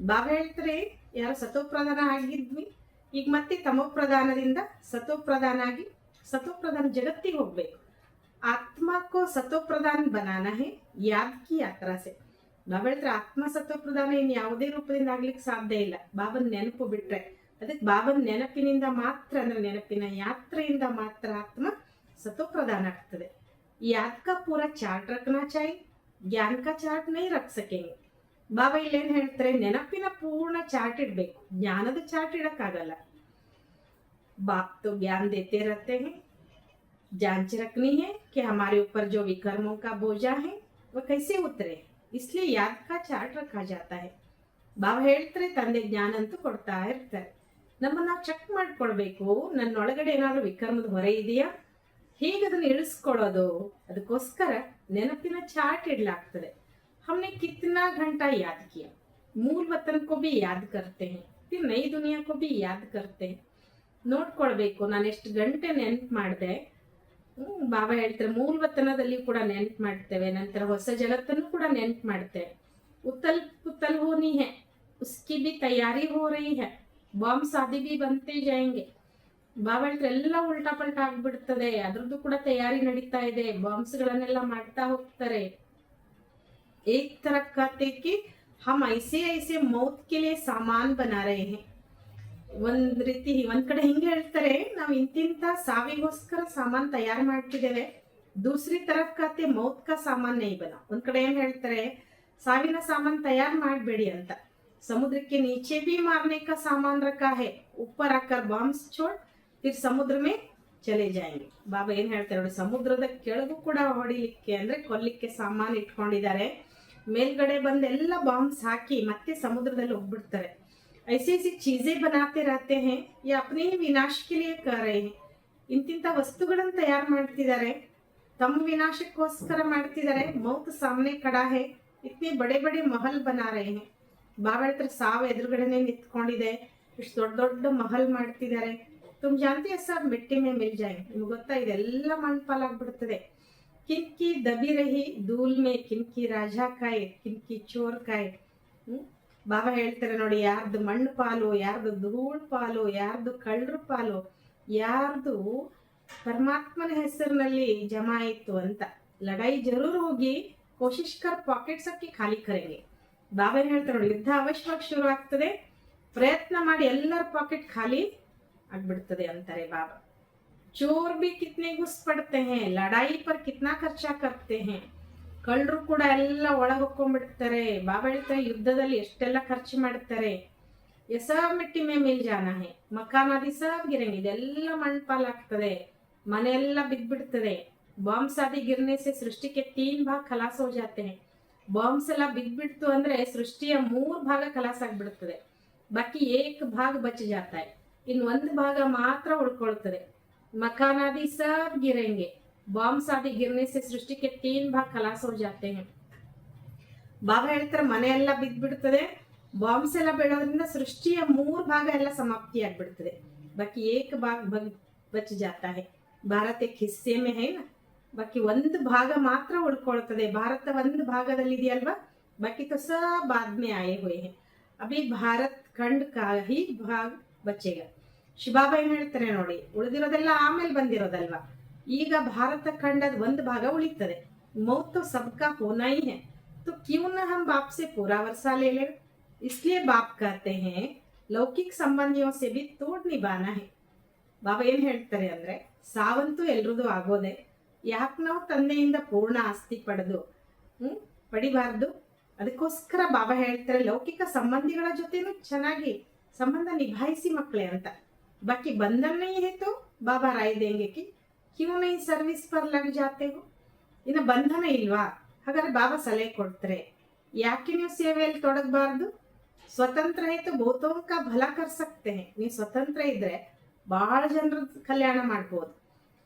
ಬಾಬಾ ಹೇಳ್ತಾರೆ ಯಾರು ಸತೋ ಪ್ರಧಾನ ಆಗಿದ್ವಿ ಈಗ ಮತ್ತೆ ತಮೋ ಪ್ರಧಾನದಿಂದ ಸತೋ ಪ್ರಧಾನ ಆಗಿ ಸತೋ ಪ್ರಧಾನ ಜಗತ್ತಿಗೆ ಹೋಗ್ಬೇಕು। ಆತ್ಮ ಕೋ ಸತೋ ಪ್ರಧಾನ ಬನಾನಾ ಹೈ ಯಾದ್ ಕಿ ಯಾತ್ರಾ ಸೆ। ಬಾಬಾ ಹೇಳ್ತಾರೆ ಆತ್ಮ ಸತೋ ಪ್ರಧಾನ ಇನ್ ಯಾವುದೇ ರೂಪದಿಂದ ಆಗ್ಲಿಕ್ಕೆ ಸಾಧ್ಯ ಇಲ್ಲ, ಬಾಬನ್ ನೆನಪು ಬಿಟ್ರೆ। ಅದಕ್ಕೆ ಬಾಬನ್ ನೆನಪಿನಿಂದ ಮಾತ್ರ ಅಂದ್ರೆ ನೆನಪಿನ ಯಾತ್ರೆಯಿಂದ ಮಾತ್ರ ಆತ್ಮ ಸತೋ ಪ್ರಧಾನ ಆಗ್ತದೆ। याद का पूरा चार्ट रखना चाहिए, ज्ञान का चार्ट नहीं रख सकेंगे। ಬಾಬಾ ಇಲ್ಲಿ ಏನ್ ಹೇಳ್ತಾರೆ, ನೆನಪಿನ ಪೂರ್ಣ ಚಾರ್ಟ್ ಇಡ್ಬೇಕು, ಜ್ಞಾನದ ಚಾರ್ಟ್ ಇಡಕ್ಕಾಗಲ್ಲ। बाप तो ज्ञान देते रहते हैं, जांच रखनी है कि हमारे ऊपर जो विकर्मों का बोझा है वह कैसे उतरे, इसलिए याद का चार्ट रखा जाता है। ಬಾಬಾ ಹೇಳ್ತಾರೆ ತಂದೆ ಜ್ಞಾನ ಅಂತೂ ಕೊಡ್ತಾ ಇರ್ತಾರೆ, ನಮ್ಮನ್ನ ನಾವು ಚೆಕ್ ಮಾಡ್ಕೊಳ್ಬೇಕು, ನನ್ನೊಳಗಡೆ ಏನಾದ್ರು ವಿಕರ್ಮದ ಹೊರೆ ಇದೆಯಾ, ಹೇಗೆ ಅದನ್ನ ಇಳಿಸ್ಕೊಳ್ಳೋದು, ಅದಕ್ಕೋಸ್ಕರ ನೆನಪಿನ ಚಾರ್ಟ್ ಇಡ್ಲಾಗ್ತದೆ। हमने कितना घंटा याद किया, मूल वतन को भी याद करते हैं, फिर नई दुनिया को भी याद करते हैं। ನೋಡ್ಕೊಳ್ಬೇಕು ನಾನು ಎಷ್ಟು ಗಂಟೆ ನೆನ್ಪು ಮಾಡಿದೆ। ಬಾಬಾ ಹೇಳ್ತಾರೆ ಮೂಲ ವತನದಲ್ಲಿ ಕೂಡ ನೆನ್ಪು ಮಾಡ್ತೇವೆ, ನಂತರ ಹೊಸ ಜಗತ್ತನ್ನು ಕೂಡ ನೆನ್ಪು ಮಾಡ್ತೇವೆ। ಉತ್ತಲ್ ಪುತ್ತಲ್ ಹೋನಿ है उसकी भी तैयारी हो रही है, ಬಾಂಬ್ಸ್ ಆದಿ भी बनते जाएंगे। ಬಾಬಾ ಹೇಳ್ತಾರೆ ಎಲ್ಲ ಉಲ್ಟಾ ಪಲ್ಟಾ ಆಗ್ಬಿಡ್ತದೆ, ಅದ್ರದ್ದು ಕೂಡ ತಯಾರಿ ನಡೀತಾ ಇದೆ, ಬಾಂಬ್ಸ್ ಗಳನ್ನೆಲ್ಲ ಮಾಡ್ತಾ ಹೋಗ್ತಾರೆ। एक तरफ कहते कि हम ऐसे ऐसे मौत के लिए सामान बना रहे हैं, ಒಂದ್ ರೀತಿ ಒಂದ್ ಕಡೆ ಹಿಂಗೆ ಹೇಳ್ತಾರೆ ನಾವು ಇಂತಿಂತ ಸಾವಿಗೋಸ್ಕರ ಸಾಮಾನ್ ತಯಾರು ಮಾಡ್ತಿದ್ದೇವೆ। ದೂಸರಿ ತರಫ್ कहते मौत का सामान नहीं बना, ಒಂದ್ ಕಡೆ ಏನ್ ಹೇಳ್ತಾರೆ ಸಾವಿನ ಸಾಮಾನ್ ತಯಾರು ಮಾಡಬೇಡಿ ಅಂತ। समुद्र के नीचे भी मारने का सामान रखा है, ऊपर आकर बॉम्ब्स छोड़ फिर समुद्र में चले जाएंगे। ಬಾಬಾ ಏನ್ ಹೇಳ್ತಾರೆ ನೋಡಿ, ಸಮುದ್ರದ ಕೆಳಗೂ ಕೂಡ ಹೊಡಿಲಿಕ್ಕೆ ಅಂದ್ರೆ ಕೊಲ್ಲಿಕ್ಕೆ ಸಾಮಾನು ಇಟ್ಕೊಂಡಿದ್ದಾರೆ, ಮೇಲ್ಗಡೆ ಬಂದು ಎಲ್ಲ ಬಾಂಬ್ಸ್ ಹಾಕಿ ಮತ್ತೆ ಸಮುದ್ರದಲ್ಲಿ ಹೋಗ್ಬಿಡ್ತಾರೆ। ऐसी ऐसी चीजें बनाते रहते हैं, ये अपने ही विनाश के लिए कर रहे हैं। ಇಂತಿಂತ ವಸ್ತುಗಳನ್ನು ತಯಾರು ಮಾಡ್ತಿದ್ದಾರೆ, ತಮ್ಮ ವಿನಾಶಕ್ಕೋಸ್ಕರ ಮಾಡ್ತಿದ್ದಾರೆ। ಮೌತ್ ಸಾಮನೆ ಖಡಾ है, इतने बड़े बड़े महल बना रहे हैं। ಬಾಬಾ ಹೇಳ್ತಾರೆ ಸಾವು ಎದುರುಗಡೆನೆ ನಿಂತ್ಕೊಂಡಿದೆ, ಇಷ್ಟು ದೊಡ್ಡ ದೊಡ್ಡ ಮಹಲ್ ಮಾಡ್ತಿದ್ದಾರೆ। तुम जानते हैं सब मिट्टी में मिल जाएंगे, ನಿಮ್ಗೆ ಗೊತ್ತಾ ಇದೆಲ್ಲ ಮಣ್ಪಾಲಾಗ್ಬಿಡ್ತದೆ। किनकी दबी रही धूल में किनकी राजा खाए किनकी चोर खाए। ಬಾಬಾ ಹೇಳ್ತಾರೆ ನೋಡಿ, ಯಾರ್ದು ಮಣ್ಣು ಪಾಲು, ಯಾರ್ದು ಧೂಳ್ ಪಾಲು, ಯಾರ್ದು ಕಳ್ಳರ ಪಾಲು, ಯಾರ್ದು ಪರಮಾತ್ಮನ ಹೆಸರಿನಲ್ಲಿ ಜಮಾ ಇತ್ತು ಅಂತ. ಲಡಾಯಿ ಜರೂರ್ ಹೋಗಿ ಕೋಶಿಶ್ ಕರ್ ಪಾಕೆಟ್ ಸಕ್ಕಿ ಖಾಲಿ ಕರೆಂಗೆ. ಬಾಬಾ ಏನ್ ಹೇಳ್ತಾರೆ ನೋಡಿ, ಯುದ್ಧ ಅವಶ್ಯವಾಗಿ ಶುರು ಆಗ್ತದೆ, ಪ್ರಯತ್ನ ಮಾಡಿ ಎಲ್ಲರ ಪಾಕೆಟ್ ಖಾಲಿ ಆಗ್ಬಿಡ್ತದೆ ಅಂತಾರೆ ಬಾಬಾ. चोर भी कितने घुस पड़ते हैं, लड़ाई पर कितना खर्चा करते हैं. ಕಳ್ಳರು ಕೂಡ ಎಲ್ಲ ಒಳಗೆ ಹೊಕ್ಕೊಂಡ್ಬಿಡ್ತಾರೆ. ಬಾಬಾ ಹೇಳ್ತಾರೆ ಯುದ್ಧದಲ್ಲಿ ಎಷ್ಟೆಲ್ಲ ಖರ್ಚು ಮಾಡ್ತಾರೆ. ಎಸಬ್ ಮಿಟ್ಟಿ ಮೇ ಮಿಲ್ ಜಾನ ಹೇ, ಮಕಾನಾದಿ ಸಬ್ ಗಿರಂಗ್, ಇದೆಲ್ಲ ಮಣ್ಣು ಪಾಲಾಗ್ತದೆ, ಮನೆಯೆಲ್ಲ ಬಿದ್ದ್ಬಿಡ್ತದೆ. ಬಾಂಬ್ಸ್ ಆದಿ ಗಿರ್ನೆ ಸೆ ಸೃಷ್ಟಿಗೆ 3 ಭಾಗ ಖಲಾಸ್ ಹೋ ಜಾತೆ ಹೇ. ಬಾಂಬ್ಸ್ ಎಲ್ಲ ಬಿದ್ದ್ಬಿಡ್ತು ಅಂದ್ರೆ ಸೃಷ್ಟಿಯ 3 ಭಾಗ ಖಲಾಸ್ ಆಗ್ಬಿಡ್ತದೆ. ಬಾಕಿ 1 ಭಾಗ ಬಚ ಜಾತ ಹೈ, ಇನ್ 1 ಭಾಗ ಮಾತ್ರ ಉಳ್ಕೊಳ್ತದೆ. मकानादि सब गिरेंगे, बॉम्ब्स आदि गिरने से सृष्टि के 3 भाग खलास हो जाते हैं. ಬಾಬಾ ಹೇಳ್ತಾರೆ ಮನೆ ಎಲ್ಲ ಬಿದ್ದ್ಬಿಡ್ತದೆ, ಬಾಂಬ್ಸ್ ಎಲ್ಲ ಬೀಳೋದ್ರಿಂದ ಸೃಷ್ಟಿಯ 3 ಭಾಗ ಎಲ್ಲ ಸಮಾಪ್ತಿ ಆಗ್ಬಿಡ್ತದೆ. ಬಾಕಿ 1 ಭಾಗ ಬಚ ಜಾತಾ ಹೈ. ಭಾರತ एक हिस्से में है ना, ಬಾಕಿ 1 ಭಾಗ ಮಾತ್ರ ಉಳ್ಕೊಳ್ತದೆ. ಭಾರತ 1 ಭಾಗದಲ್ಲಿ ಇದೆಯಲ್ವಾ, ಬಾಕಿ तो सब बाद में आए हुए हैं. अभी भारत खंड का ही भाग बचेगा. ಶಿವಬಾಬಾ ಏನ್ ಹೇಳ್ತಾರೆ ನೋಡಿ, ಉಳಿದಿರೋದೆಲ್ಲ ಆಮೇಲೆ ಬಂದಿರೋದಲ್ವಾ, ಈಗ ಭಾರತ ಖಂಡದ 1 ಭಾಗ ಉಳಿತದೆ. मौत तो सबका होना ही है, तो क्यों न हम बाप से पूरा वर्षा ले ले. इसलिए बाप कहते हैं लौकिक संबंधियों से भी तोड़ निभाना है. ಬಾಬಾ ಏನ್ ಹೇಳ್ತಾರೆ ಅಂದ್ರೆ, ಸಾವಂತೂ ಎಲ್ರದು ಆಗೋದೆ, ಯಾಕೆ ನಾವು ತಂದೆಯಿಂದ ಪೂರ್ಣ ಆಸ್ತಿ ಪಡಿಬಾರ್ದು. ಅದಕ್ಕೋಸ್ಕರ ಬಾಬಾ ಹೇಳ್ತಾರೆ ಲೌಕಿಕ ಸಂಬಂಧಿಗಳ ಜೊತೆನೂ ಚೆನ್ನಾಗಿ ಸಂಬಂಧ ನಿಭಾಯಿಸಿ ಮಕ್ಕಳೇ ಅಂತ. बाकी बंधन नहीं है तो बाबा राय देंगे कि क्यों नहीं सर्विस पर लग जाते हो. ಇನ್ನು ಬಂಧನ ಇಲ್ವಾ, ಹಾಗಾದ್ರೆ ಬಾಬಾ ಸಲಹೆ ಕೊಡ್ತಾರೆ, ಯಾಕೆ ನೀವು ಸೇವೆಯಲ್ಲಿ ತೊಡಗಬಾರ್ದು. ಸ್ವತಂತ್ರ ಆಯ್ತು ಬಹುತೋಂ ಕಾ ಭಲಾ ಕರ್ ಸಕ್ತೆ ಹೈ. ನೀವು ಸ್ವತಂತ್ರ ಇದ್ರೆ ಬಹಳ ಜನರ ಕಲ್ಯಾಣ ಮಾಡ್ಬೋದು.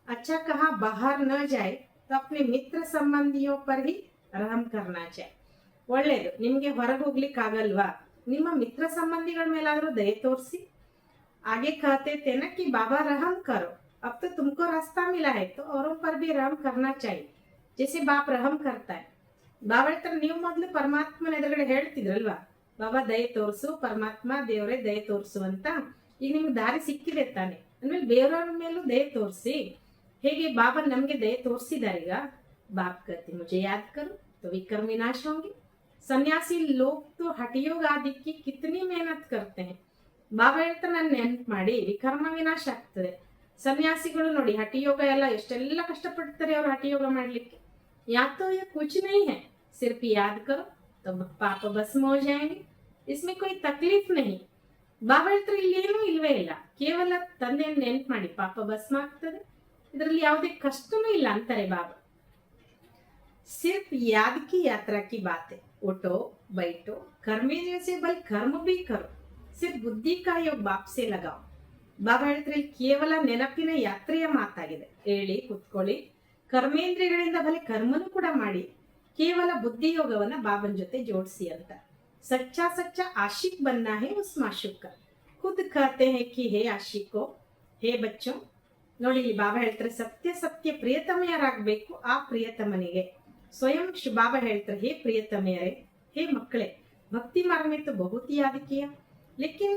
अच्छा कहा बाहर न जाए तो अपने मित्र संबंधियों पर ही रहम करना चाहिए. ಒಳ್ಳೇದು, ನಿಮ್ಗೆ ಹೊರಗೆ ಹೋಗ್ಲಿಕ್ಕೆ ಆಗಲ್ವಾ, ನಿಮ್ಮ ಮಿತ್ರ ಸಂಬಂಧಿಗಳ ಮೇಲಾದ್ರೂ ದಯೆ ತೋರಿಸಿ. आगे कहते थे ना कि बाबा रहम करो, अब तो तुमको रास्ता मिला है तो औरों पर भी रहम करना चाहिए, जैसे बाप रहम करता है. ಬಾಬಾ ಹೇಳ್ತಾರೆ ನೀವು ಮೊದಲು ಪರಮಾತ್ಮನ ಎದುರುಗಡೆ ಹೇಳ್ತಿದ್ರಲ್ವಾ, ಬಾಬಾ ದಯೆ ತೋರಿಸು, ಪರಮಾತ್ಮ ದೇವರೇ ದಯೆ ತೋರಿಸು ಅಂತ. ಈಗ ನಿಮ್ಗೆ ದಾರಿ ಸಿಕ್ಕಿದೆ ತಾನೆ, ಅಂದ್ಮೇಲೆ ಬೇರೆಯವ್ರ ಮೇಲೂ ದಯೆ ತೋರಿಸಿ. ಹೇಗೆ ಬಾಬಾ ನಮ್ಗೆ ದಯೆ ತೋರಿಸಿದಾರೆ. ಈಗ बाप कहते मुझे याद करो तो विक्रम विनाश होंगे. सन्यासी लोग तो हठयोग आदि की कितनी मेहनत करते हैं. ಬಾಬಾ ಹೇಳ್ತಾರೆ ನಾನು ನೆನ್ಪು ಮಾಡಿ, ವಿಕರ್ಮ ವಿನಾಶ ಆಗ್ತದೆ. ಸನ್ಯಾಸಿಗಳು ನೋಡಿ ಹಠಯೋಗ ಎಲ್ಲ ಎಷ್ಟೆಲ್ಲ ಕಷ್ಟಪಡ್ತಾರೆ ಅವ್ರು ಹಠಯೋಗ ಮಾಡ್ಲಿಕ್ಕೆ. ಯಾತೋ ಯಾ ಕುಚ್ ನಹೀ ಹೈ, ಸಿರ್ಫ್ ಯಾದ್ ಕರೋ ತೋ ಪಾಪ ಭಸ್ಮ ಹೋ ಜಾಯೆಂಗೆ, ಇಸ್ಮೆ ಕೋಯಿ ತಕ್ಲೀಫ್ ನಹೀ. ಬಾಬಾ ಹೇಳ್ತಾರೆ ಇಲ್ಲೇನೂ ಇಲ್ವೇ ಇಲ್ಲ, ಕೇವಲ ತಂದೆಯನ್ನು ನೆನ್ಪು ಮಾಡಿ ಪಾಪ ಭಸ್ಮ ಆಗ್ತದೆ, ಇದರಲ್ಲಿ ಯಾವುದೇ ಕಷ್ಟನೂ ಇಲ್ಲ ಅಂತಾರೆ ಬಾಬಾ. सिर्फ याद की यात्रा की बात है. उठो बैठो कर्मेंद्रिय से बल कर्म भी करो, सिर्फ बुद्धि का योग बाप से लगाओ. ಬಾಬಾ ಹೇಳ್ತಾರೆ ಕೇವಲ ನೆನಪಿನ ಯಾತ್ರೆಯ ಮಾತಾಗಿದೆ. ಹೇಳಿ ಕುತ್ಕೊಳ್ಳಿ, ಕರ್ಮೇಂದ್ರಿಯಗಳಿಂದ ಬಲಿ ಕರ್ಮನು ಕೂಡ ಮಾಡಿ, ಕೇವಲ ಬುದ್ಧಿ ಯೋಗವನ್ನ ಬಾಬನ್ ಜೊತೆ ಜೋಡಿಸಿ ಅಂತ. ಸಚ್ಚಾ ಸಚ್ಚಾ ಆಶಿಕ್ ಬನ್ನ ಹೇ ಉಸ್ ಮಾಶುಕ್ ಕಾ. ಖುದ್ ಕಹತೆ ಹೇ ಕಿ ಹೇ ಆಶಿಕೋ ಹೇ ಬಚ್ಚೋ. ನೋಡಿ ಇಲ್ಲಿ ಬಾಬಾ ಹೇಳ್ತಾರೆ ಸತ್ಯ ಸತ್ಯ ಪ್ರಿಯತಮೆಯರಾಗಬೇಕು ಆ ಪ್ರಿಯತಮನಿಗೆ. ಸ್ವಯಂ ಬಾಬಾ ಹೇಳ್ತಾರೆ ಹೇ ಪ್ರಿಯತಮೆಯರೇ, ಹೇ ಮಕ್ಕಳೇ, ಭಕ್ತಿ मार्ग में तो बहुत ही याद किया, लेकिन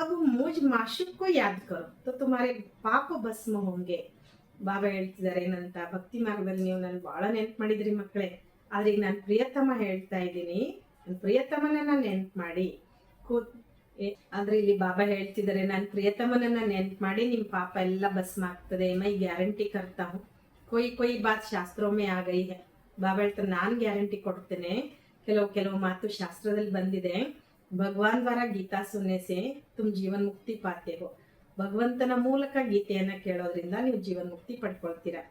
अब मुझ माशूक को याद करो तो तुम्हारे पाप भस्म होंगे. ಬಾಬಾ ಹೇಳ್ತಿದ್ದಾರೆ ಏನಂತ, ಭಕ್ತಿ ಮಾರ್ಗದಲ್ಲಿ ನೀವು ನಾನು ಬಹಳ ನೆನ್ಪು ಮಾಡಿದ್ರಿ ಮಕ್ಕಳೇ, ಆದ್ರೆ ಈಗ ನಾನು ಪ್ರಿಯತಮ ಹೇಳ್ತಾ ಇದ್ದೀನಿ, ನನ್ನ ಪ್ರಿಯತಮನನ್ನ ನೆನ್ಪು ಮಾಡಿ. ಆದ್ರೆ ಇಲ್ಲಿ ಬಾಬಾ ಹೇಳ್ತಿದ್ದಾರೆ ನಾನು ಪ್ರಿಯತಮನನ್ನ ನೆನ್ಪು ಮಾಡಿ ನಿಮ್ ಪಾಪ ಎಲ್ಲ ಭಸ್ಮ ಆಗ್ತದೆ. ಮೈ ಗ್ಯಾರಂಟಿ ಕರ್ತಾ ಹೂँ, कोई बात ಶಾಸ್ತ್ರೋं में आ गई है. ಬಾಬಾ ಹೇಳ್ತಾರೆ ನಾನು ಗ್ಯಾರಂಟಿ ಕೊಡ್ತೇನೆ, ಕೆಲವು ಮಾತು ಶಾಸ್ತ್ರದಲ್ಲಿ ಬಂದಿದೆ. ಭಗವಾನ್ ದ್ವಾರ ಗೀತಾ ಸುನ್ನೆ ಸೆ ತುಮ್ ಜೀವನ್ ಮುಕ್ತಿ ಪಾತೆ ಹೋ. ಭಗವಂತನ ಮೂಲಕ ಗೀತೆಯನ್ನ ಕೇಳೋದ್ರಿಂದ ನೀವು ಜೀವನ್ ಮುಕ್ತಿ ಪಡ್ಕೊಳ್ತೀರಾ.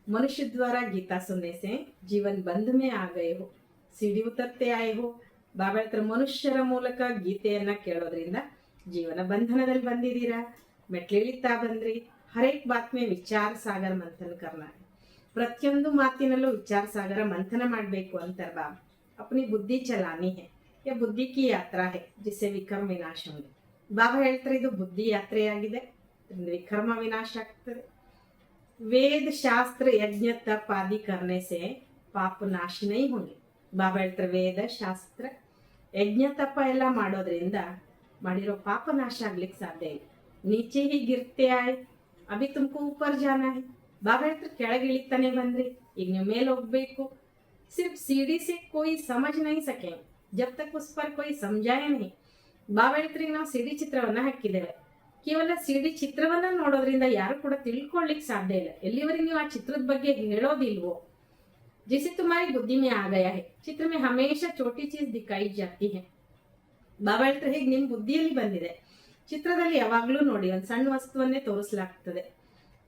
ಮನುಷ್ಯ ದ್ವಾರ ಗೀತಾ ಸುನ್ನೆ ಸೆ ಜೀವನ್ ಬಂಧ ಮೇ ಆ ಗಯೆ ಹೋ, ಸಿಡಿ ಉತರ್ತೆ ಆಯೆ ಹೋ. ಬಾಬಾ ಹೇಳ್ತಾರೆ ಮನುಷ್ಯರ ಮೂಲಕ ಗೀತೆಯನ್ನ ಕೇಳೋದ್ರಿಂದ ಜೀವನ ಬಂಧನದಲ್ಲಿ ಬಂದಿದ್ದೀರಾ, ಮೆಟ್ಲಿಳಿತಾ ಬಂದ್ರಿ. ಹರೇಕ್ ಬಾತ್ ಮೇ ವಿಚಾರ ಸಾಗರ ಮಂಥನ್ ಕರ್ನಾ, ಪ್ರತಿಯೊಂದು ಮಾತಿನಲ್ಲೂ ವಿಚಾರ ಸಾಗರ ಮಂಥನ ಮಾಡಬೇಕು ಅಂತಾರೆ ಬಾಬಾ. अपनी बुद्धि चलानी है, यह बुद्धि की यात्रा है जिससे विकर्म विनाश होंगे. ಬಾಬಾ ಹೇಳ್ತಾರೆ ಇದು ಬುದ್ಧಿ ಯಾತ್ರೆಯಾಗಿದೆ, ವಿಕರ್ಮ ವಿನಾಶ ಆಗ್ತದೆ. ವೇದ ಶಾಸ್ತ್ರ ಯಜ್ಞ ತಪ್ ಆದಿ ಕರ್ನೆ ಸೆ ಪಾಪ ನಾಶ ನಹೀ ಹೋಂಗೆ. ಬಾಬಾ ಹೇಳ್ತಾರೆ ವೇದ ಶಾಸ್ತ್ರ ಯಜ್ಞ ತಪ ಎಲ್ಲ ಮಾಡೋದ್ರಿಂದ ಮಾಡಿರೋ ಪಾಪ ನಾಶ ಆಗ್ಲಿಕ್ಕೆ ಸಾಧ್ಯ ಇಲ್ಲ. ನೀಚೆ ही गिरते आए अभी तुमको ऊपर जाना है. ಬಾಬಾ ಹೇಳ್ತಾರೆ ಕೆಳಗೆ ಇಳಿತಾನೆ ಬಂದ್ರಿ, ಈಗ ನೀವು ಮೇಲೆ ಹೋಗ್ಬೇಕು. सिर्फ सीढ़ी से कोई समझ नहीं सके जब तक उस पर कोई समझाए नहीं. ಬಾಬಾ ಹೇಳ್ತಾರೆ ನಾವು ಸಿಡಿ ಚಿತ್ರವನ್ನ ಹಾಕಿದ್ದೇವೆ, ಕೇವಲ ಸಿಡಿ ಚಿತ್ರವನ್ನ ನೋಡೋದ್ರಿಂದ ಯಾರು ಕೂಡ ತಿಳ್ಕೊಳ್ಳಿಕ್ ಸಾಧ್ಯ ಇಲ್ಲ. ಎಲ್ಲಿವರೆಗೆ ನೀವು ಆ ಚಿತ್ರದ ಬಗ್ಗೆ ಹೇಳೋದಿಲ್ವೋ, जिसे तुम्हारी बुद्धि में आ गया है, चित्र में हमेशा छोटी चीज दिखाई जाती है. ಬಾಬಾ ಹೇಳ್ತಾರೆ ಹೀಗೆ ನಿಮ್ ಬುದ್ಧಿಯಲ್ಲಿ ಬಂದಿದೆ, ಚಿತ್ರದಲ್ಲಿ ಯಾವಾಗ್ಲೂ ನೋಡಿ ಒಂದ್ ಸಣ್ಣ ವಸ್ತುವನ್ನೇ ತೋರಿಸ್ಲಾಗ್ತದೆ.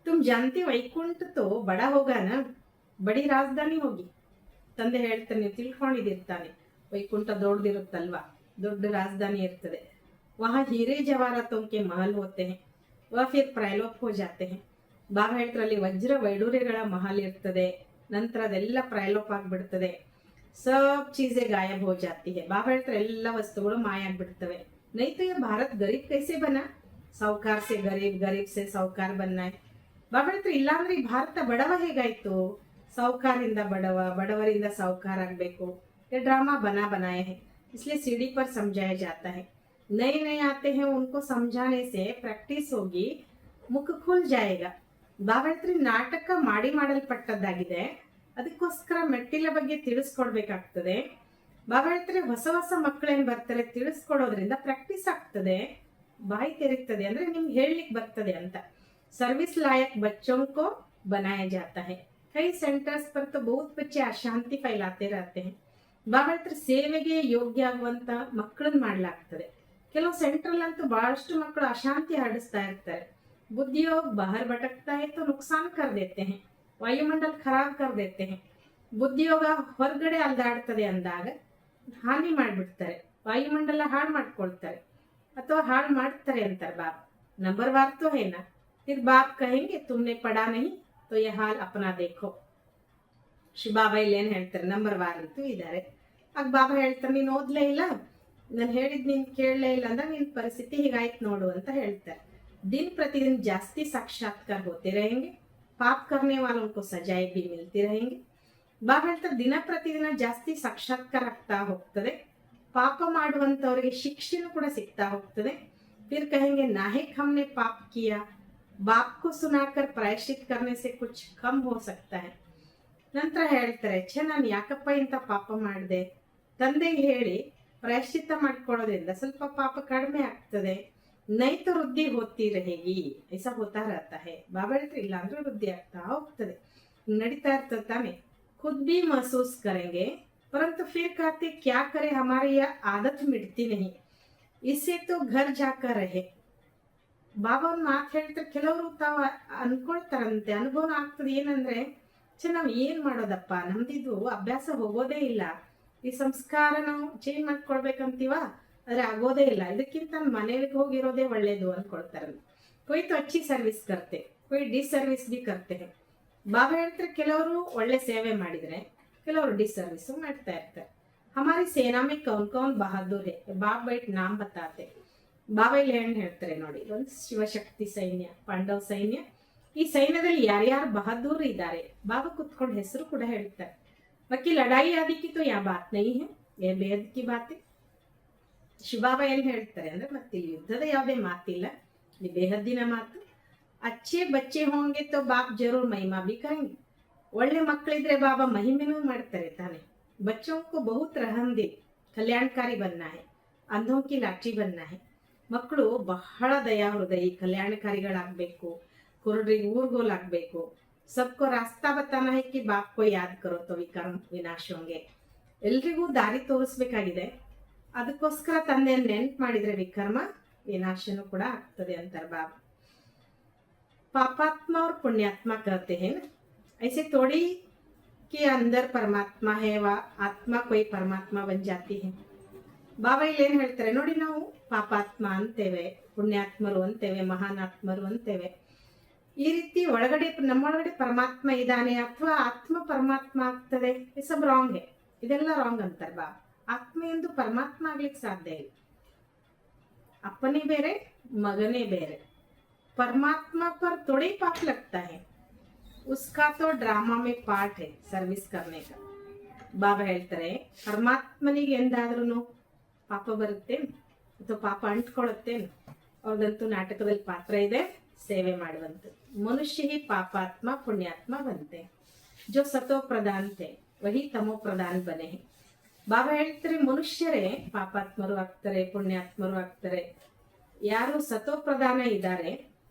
ತುಮ್ ಜಾನ್ತಿ ವೈಕುಂಠ ತೋ ಬಡ ಹೋಗಾನ, ಬಡಿ ರಾಜಧಾನಿ ಹೋಗಿ. ತಂದೆ ಹೇಳ್ತಾನೆ ನೀವು ತಿಳ್ಕೊಂಡಿದಿರ್ತಾನೆ, ವೈಕುಂಠ ದೊಡ್ಡದಿರುತ್ತಲ್ವಾ, ದೊಡ್ಡ ರಾಜಧಾನಿ ಇರ್ತದೆ. ವಹ ಹೀರೆ ಜವಾರಾತೋಂ ಕೆ ಮಹಲ್ ಹೋತೆ ಹೈ, ವಹ ಫಿರ್ ಪ್ರೈಲೋಪ್ ಹೋ ಜಾತೆ ಹೈ. ಬಾಬಾ ಹೇಳ್ತಾರೆ ಅಲ್ಲಿ ವಜ್ರ ವೈಡೂರ್ಯಗಳ ಮಹಲ್ ಇರ್ತದೆ, ನಂತರ ಅದೆಲ್ಲ ಪ್ರೈಲೋಪ್ ಆಗ್ಬಿಡ್ತದೆ. ಸಬ್ ಚೀಜೆ ಗಾಯಬ್ ಹೋ ಜಾತಿ ಹೈ. ಬಾಬಾ ಹೇಳ್ತಾರೆ ಎಲ್ಲ ವಸ್ತುಗಳು ಮಾಯ ಆಗ್ಬಿಡ್ತವೆ. नहीं तो ये भारत गरीब कैसे बना, साहूकार से गरीब, गरीब से साहूकार बनना है. ಬಾಬಾ ಹೇಳ್ತಾರೆ ಇಲ್ಲ ಅಂದ್ರೆ ಈ ಭಾರತ ಬಡವ ಹೇಗಾಯ್ತು, ಸಾಹುಕಾರಿಂದ ಬಡವ, ಬಡವರಿಂದ ಸಾಹುಕಾರ ಆಗ್ಬೇಕು. ये ड्रामा बना बनाए हैं, इसलिए सीढ़ी पर समझाया जाता है. नए नए आते हैं उनको समझाने से प्रैक्टिस होगी, मुख खुल जाएगा. ಬಾಬಾ ಹೇಳ್ತಾರೆ ನಾಟಕ ಮಾಡಿ ಮಾಡಲ್ಪಟ್ಟದ್ದಾಗಿದೆ, ಅದಕ್ಕೋಸ್ಕರ ಮೆಟ್ಟಿಲ ಬಗ್ಗೆ ತಿಳಿಸ್ಕೊಡ್ಬೇಕಾಗ್ತದೆ. ಬಾಬಾ ಹೇಳ್ತಾರೆ ಹೊಸ ಹೊಸ ಮಕ್ಕಳೇನ್ ಬರ್ತಾರೆ ತಿಳಿಸ್ಕೊಡೋದ್ರಿಂದ ಪ್ರಾಕ್ಟೀಸ್ ಆಗ್ತದೆ, ಬಾಯಿ ತೆರೀತದೆ, ಅಂದ್ರೆ ನಿಮ್ಗೆ ಹೇಳಲಿಕ್ಕೆ ಬರ್ತದೆ ಅಂತ. ಸರ್ವಿಸ್ ಲಾಯಕ್ बच्चों को बनाया जाता है. कई सेंटर्स पर तो बहुत बच्चे अशांति फैलाते रहते हैं. ಬಾಬಾ ಹೇಳ್ತಾರೆ ಸೇವೆಗೆ ಯೋಗ್ಯ ಆಗುವಂತ ಮಕ್ಕಳನ್ನ ಮಾಡ್ಲಾಗ್ತದೆ. ಕೆಲವು ಸೆಂಟ್ರಲ್ ಅಂತೂ ಬಹಳಷ್ಟು ಮಕ್ಕಳು ಅಶಾಂತಿ ಹರಡಿಸ್ತಾ ಇರ್ತಾರೆ. बुद्धियोग बाहर भटकता है तो नुकसान कर देते हैं, वायुमंडल खराब कर देते हैं. ಬುದ್ಧಿಯೋಗ ಹೊರಗಡೆ ಅಲ್ದಾಡ್ತದೆ ಅಂದಾಗ ಹಾನಿ ಮಾಡ್ಬಿಡ್ತಾರೆ, ವಾಯುಮಂಡಲ ಹಾಳು ಮಾಡ್ಕೊಳ್ತಾರೆ ಅಥವಾ ಹಾಳು ಮಾಡ್ತಾರೆ ಅಂತಾರೆ ಬಾಬಾ. ನಂಬರ್ ವಾರ್ ತೋ ಹೇನಾ, फिर बाप कहेंगे तुमने पढ़ा नहीं तो ये हाल अपना देखो. ಶಿವಬಾಬಾ ಇಲ್ಲಿ ಏನ್ ಹೇಳ್ತಾರೆ, ನಂಬರ್ ವಾರ್ ಅಂತೂ ಇದ್ದಾರೆ. ಆಗ ಬಾಬಾ ಹೇಳ್ತಾರೆ ನೀನ್ ಓದ್ಲೇ ಇಲ್ಲ, ನಾನು ಹೇಳಿದ್ ನೀನ್ ಕೇಳಲೇ ಇಲ್ಲ ಅಂದ್ರೆ ನಿನ್ ಪರಿಸ್ಥಿತಿ ಹೀಗಾಯ್ತು ನೋಡು ಅಂತ ಹೇಳ್ತಾರೆ. दिन प्रतिदिन जास्ती साक्षात्कार होते रहेंगे, पाप करने वालों को सजाएं भी मिलती रहेंगे. ಬಾಬಾ ಹೇಳ್ತಾರೆ ದಿನ ಪ್ರತಿದಿನ ಜಾಸ್ತಿ ಸಾಕ್ಷಾತ್ಕಾರ ಆಗ್ತಾ ಹೋಗ್ತದೆ, ಪಾಪ ಮಾಡುವಂತವರಿಗೆ ಶಿಕ್ಷೆನೂ ಕೂಡ ಸಿಗ್ತಾ ಹೋಗ್ತದೆ. फिर कहेंगे नाहिक हमने पाप किया, बाप को सुनाकर प्रायश्चित करने से कुछ कम हो सकता है. ನಂತರ ಹೇಳ್ತಾರೆ ಛೇ ನಾನು ಯಾಕಪ್ಪ ಇಂಥ ಪಾಪ ಮಾಡಿದೆ, ತಂದೆಗೆ ಹೇಳಿ ಪ್ರಾಯಶ್ಚಿತ್ತ ಮಾಡ್ಕೊಳ್ಳೋದ್ರಿಂದ ಸ್ವಲ್ಪ ಪಾಪ ಕಡಿಮೆ ಆಗ್ತದೆ. नहीं तो वृद्धि होती रहेगी, ऐसा होता रहता है. ಬಾಬಾ ಹೇಳ್ತಾರೆ ಇಲ್ಲ ಅಂದ್ರೆ ವೃದ್ಧಿ ಆಗ್ತಾ ಹೋಗ್ತದೆ, ನಡೀತಾ ಇರ್ತದೆ ತಾನೆ. खुद भी महसूस करेंगे परंतु फिर कहते क्या करे हमारी यह आदत मिटती नहीं, इससे तो घर जाकर रहे. ಬಾಬಾ ಒಂದು ಮಾತು ಹೇಳ್ತಾರೆ, ಕೆಲವರು ತಾವು ಅನ್ಕೊಳ್ತಾರಂತೆ, ಅನುಭವ ಆಗ್ತದೆ ಏನಂದ್ರೆ ಛೆ ನಾವ್ ಏನ್ ಮಾಡೋದಪ್ಪ, ನಮ್ದಿದು ಅಭ್ಯಾಸ ಹೋಗೋದೇ ಇಲ್ಲ, ಈ ಸಂಸ್ಕಾರ ನಾವು ಚೇಂಜ್ ಮಾಡ್ಕೊಳ್ಬೇಕಂತೀವ ಆದ್ರೆ ಆಗೋದೇ ಇಲ್ಲ, ಇದಕ್ಕಿಂತ ಮನೆಗೆ ಹೋಗಿರೋದೇ ಒಳ್ಳೇದು ಅನ್ಕೊಳ್ತಾರೆ. कोई तो अच्छी सर्विस करते, कोई डिसर्विस भी करते हैं. ಬಾಬಾ ಹೇಳ್ತಾರೆ ಕೆಲವರು ಒಳ್ಳೆ ಸೇವೆ ಮಾಡಿದ್ರೆ ಕೆಲವರು ಡಿಸರ್ವಿಸ್ ಮಾಡ್ತಾ ಇರ್ತಾರೆ. ಹಮಾರಿ ಸೇನಾ ಮೇ ಕೌನ್ ಕೌನ್ ಬಹದ್ದೂರ್ ಹೇ, ಬಾಬಾ ಬೈಟ್ ನಾಮ್ ಬತಾತೆ. ಬಾಬಾ ಇಲ್ಲಿ ಏನ್ ಹೇಳ್ತಾರೆ ನೋಡಿ, ಒಂದು ಶಿವಶಕ್ತಿ ಸೈನ್ಯ, ಪಾಂಡವ ಸೈನ್ಯ, ಈ ಸೈನ್ಯದಲ್ಲಿ ಯಾರ್ಯಾರು ಬಹದ್ದೂರ್ ಇದ್ದಾರೆ ಬಾಬಾ ಕುತ್ಕೊಂಡು ಹೆಸರು ಕೂಡ ಹೇಳ್ತಾರೆ. ಬಾಕಿ ಲಡಾಯಿ ಆದಿಕ್ಕಿ ತೋ ಯಾ ಬಾತ್ ನಹೀ ಹೈ, ಯೇ ಬೇದ್ ಕಿ ಬಾತೆ. ಶಿವಬಾಬಾ ಏನ್ ಹೇಳ್ತಾರೆ ಅಂದ್ರೆ ಮತ್ತೆ ಇಲ್ಲಿ ಯುದ್ಧದ ಯಾವುದೇ ಮಾತಿಲ್ಲ, ಇಲ್ಲಿ ಬೇಹದ್ದಿನ ಮಾತು. अच्छे बच्चे होंगे तो बाप जरूर महिमा भी करेंगे. ಒಳ್ಳೆ ಮಕ್ಕಳಿದ್ರೆ ಬಾಬಾ ಮಹಿಮೆನೂ ಮಾಡ್ತಾರೆ ತಾನೆ. बच्चों को बहुत रहम दे, कल्याणकारी बनना है, अंधों की लाठी बनना है. ಮಕ್ಕಳು ಬಹಳ ದಯಾ ಹೃದಯಿ ಕಲ್ಯಾಣಕಾರಿಗಳಾಗಬೇಕು, ಕುರುಡರಿಗೆ ಊರ್ಗೋಲಾಗಬೇಕು. सबको रास्ता बताना है कि बाप को याद करो तो विकर्म विनाश होंगे. ಎಲ್ರಿಗೂ ದಾರಿ ತೋರಿಸ್ಬೇಕಾಗಿದೆ, ಅದಕ್ಕೋಸ್ಕರ ತಂದೆಯನ್ನು ನೆನ್ಪು ಮಾಡಿದ್ರೆ ವಿಕರ್ಮ ವಿನಾಶನೂ ಕೂಡ ಆಗ್ತದೆ ಅಂತಾರೆ ಬಾಬಾ. पापात्मा और पुण्यात्मा कहते हैं ना, ऐसे थोड़ी के अंदर परमात्मा है व आत्मा कोई परमात्मा बन जाती है. ಬಾಬಾ ಇಲ್ಲಿ ಏನ್ ಹೇಳ್ತಾರೆ ನೋಡಿ, ನಾವು ಪಾಪಾತ್ಮ ಅಂತೇವೆ, ಪುಣ್ಯಾತ್ಮರು ಅಂತೇವೆ, ಮಹಾನಾತ್ಮರು ಅಂತೇವೆ. ಈ ರೀತಿ ಒಳಗಡೆ ನಮ್ಮೊಳಗಡೆ ಪರಮಾತ್ಮ ಇದ್ದಾನೆ ಅಥವಾ ಆತ್ಮ ಪರಮಾತ್ಮ ಆಗ್ತದೆ, ಸಬ್ ರಾಂಗ್ ಹೇ, ಇದೆಲ್ಲ ರಾಂಗ್ ಅಂತಾರೆ ಬಾಬಾ. ಆತ್ಮ ಎಂದು ಪರಮಾತ್ಮ ಆಗ್ಲಿಕ್ಕೆ ಸಾಧ್ಯ ಇಲ್ಲ. ಅಪ್ಪನೇ ಬೇರೆ ಮಗನೇ ಬೇರೆ. परमात्मा पर थोड़ी पाप लगता है, उसका तो ड्रामा में पार्ट है सर्विस करने का. ಬಾಬಾ ಹೇಳ್ತಾರೆ ಪರಮಾತ್ಮನಿಗೆ ಎಂದಾದ್ರೂ ಪಾಪ ಬರುತ್ತೆ ಅಥವಾ ಪಾಪ ಅಂಟ್ಕೊಳ್ಳುತ್ತೇನು? ಅವ್ರದಂತೂ ನಾಟಕದಲ್ಲಿ ಪಾತ್ರ ಇದೆ, ಸೇವೆ ಮಾಡುವಂಥದ್ದು. ಮನುಷ್ಯ ಹಿ ಪಾಪಾತ್ಮ ಪುಣ್ಯಾತ್ಮ ಬಂತೆ, ಜೋ ಸತೋ ಪ್ರಧಾನ್ ತೆ ವಹಿ ತಮೋ ಪ್ರಧಾನ್ ಬನೆ. ಬಾಬಾ ಹೇಳ್ತಾರೆ ಮನುಷ್ಯರೇ ಪಾಪಾತ್ಮರು ಆಗ್ತಾರೆ, ಪುಣ್ಯಾತ್ಮರು ಆಗ್ತಾರೆ. ಯಾರು ಸತೋ ಪ್ರಧಾನ ಇದ್ದಾರೆ,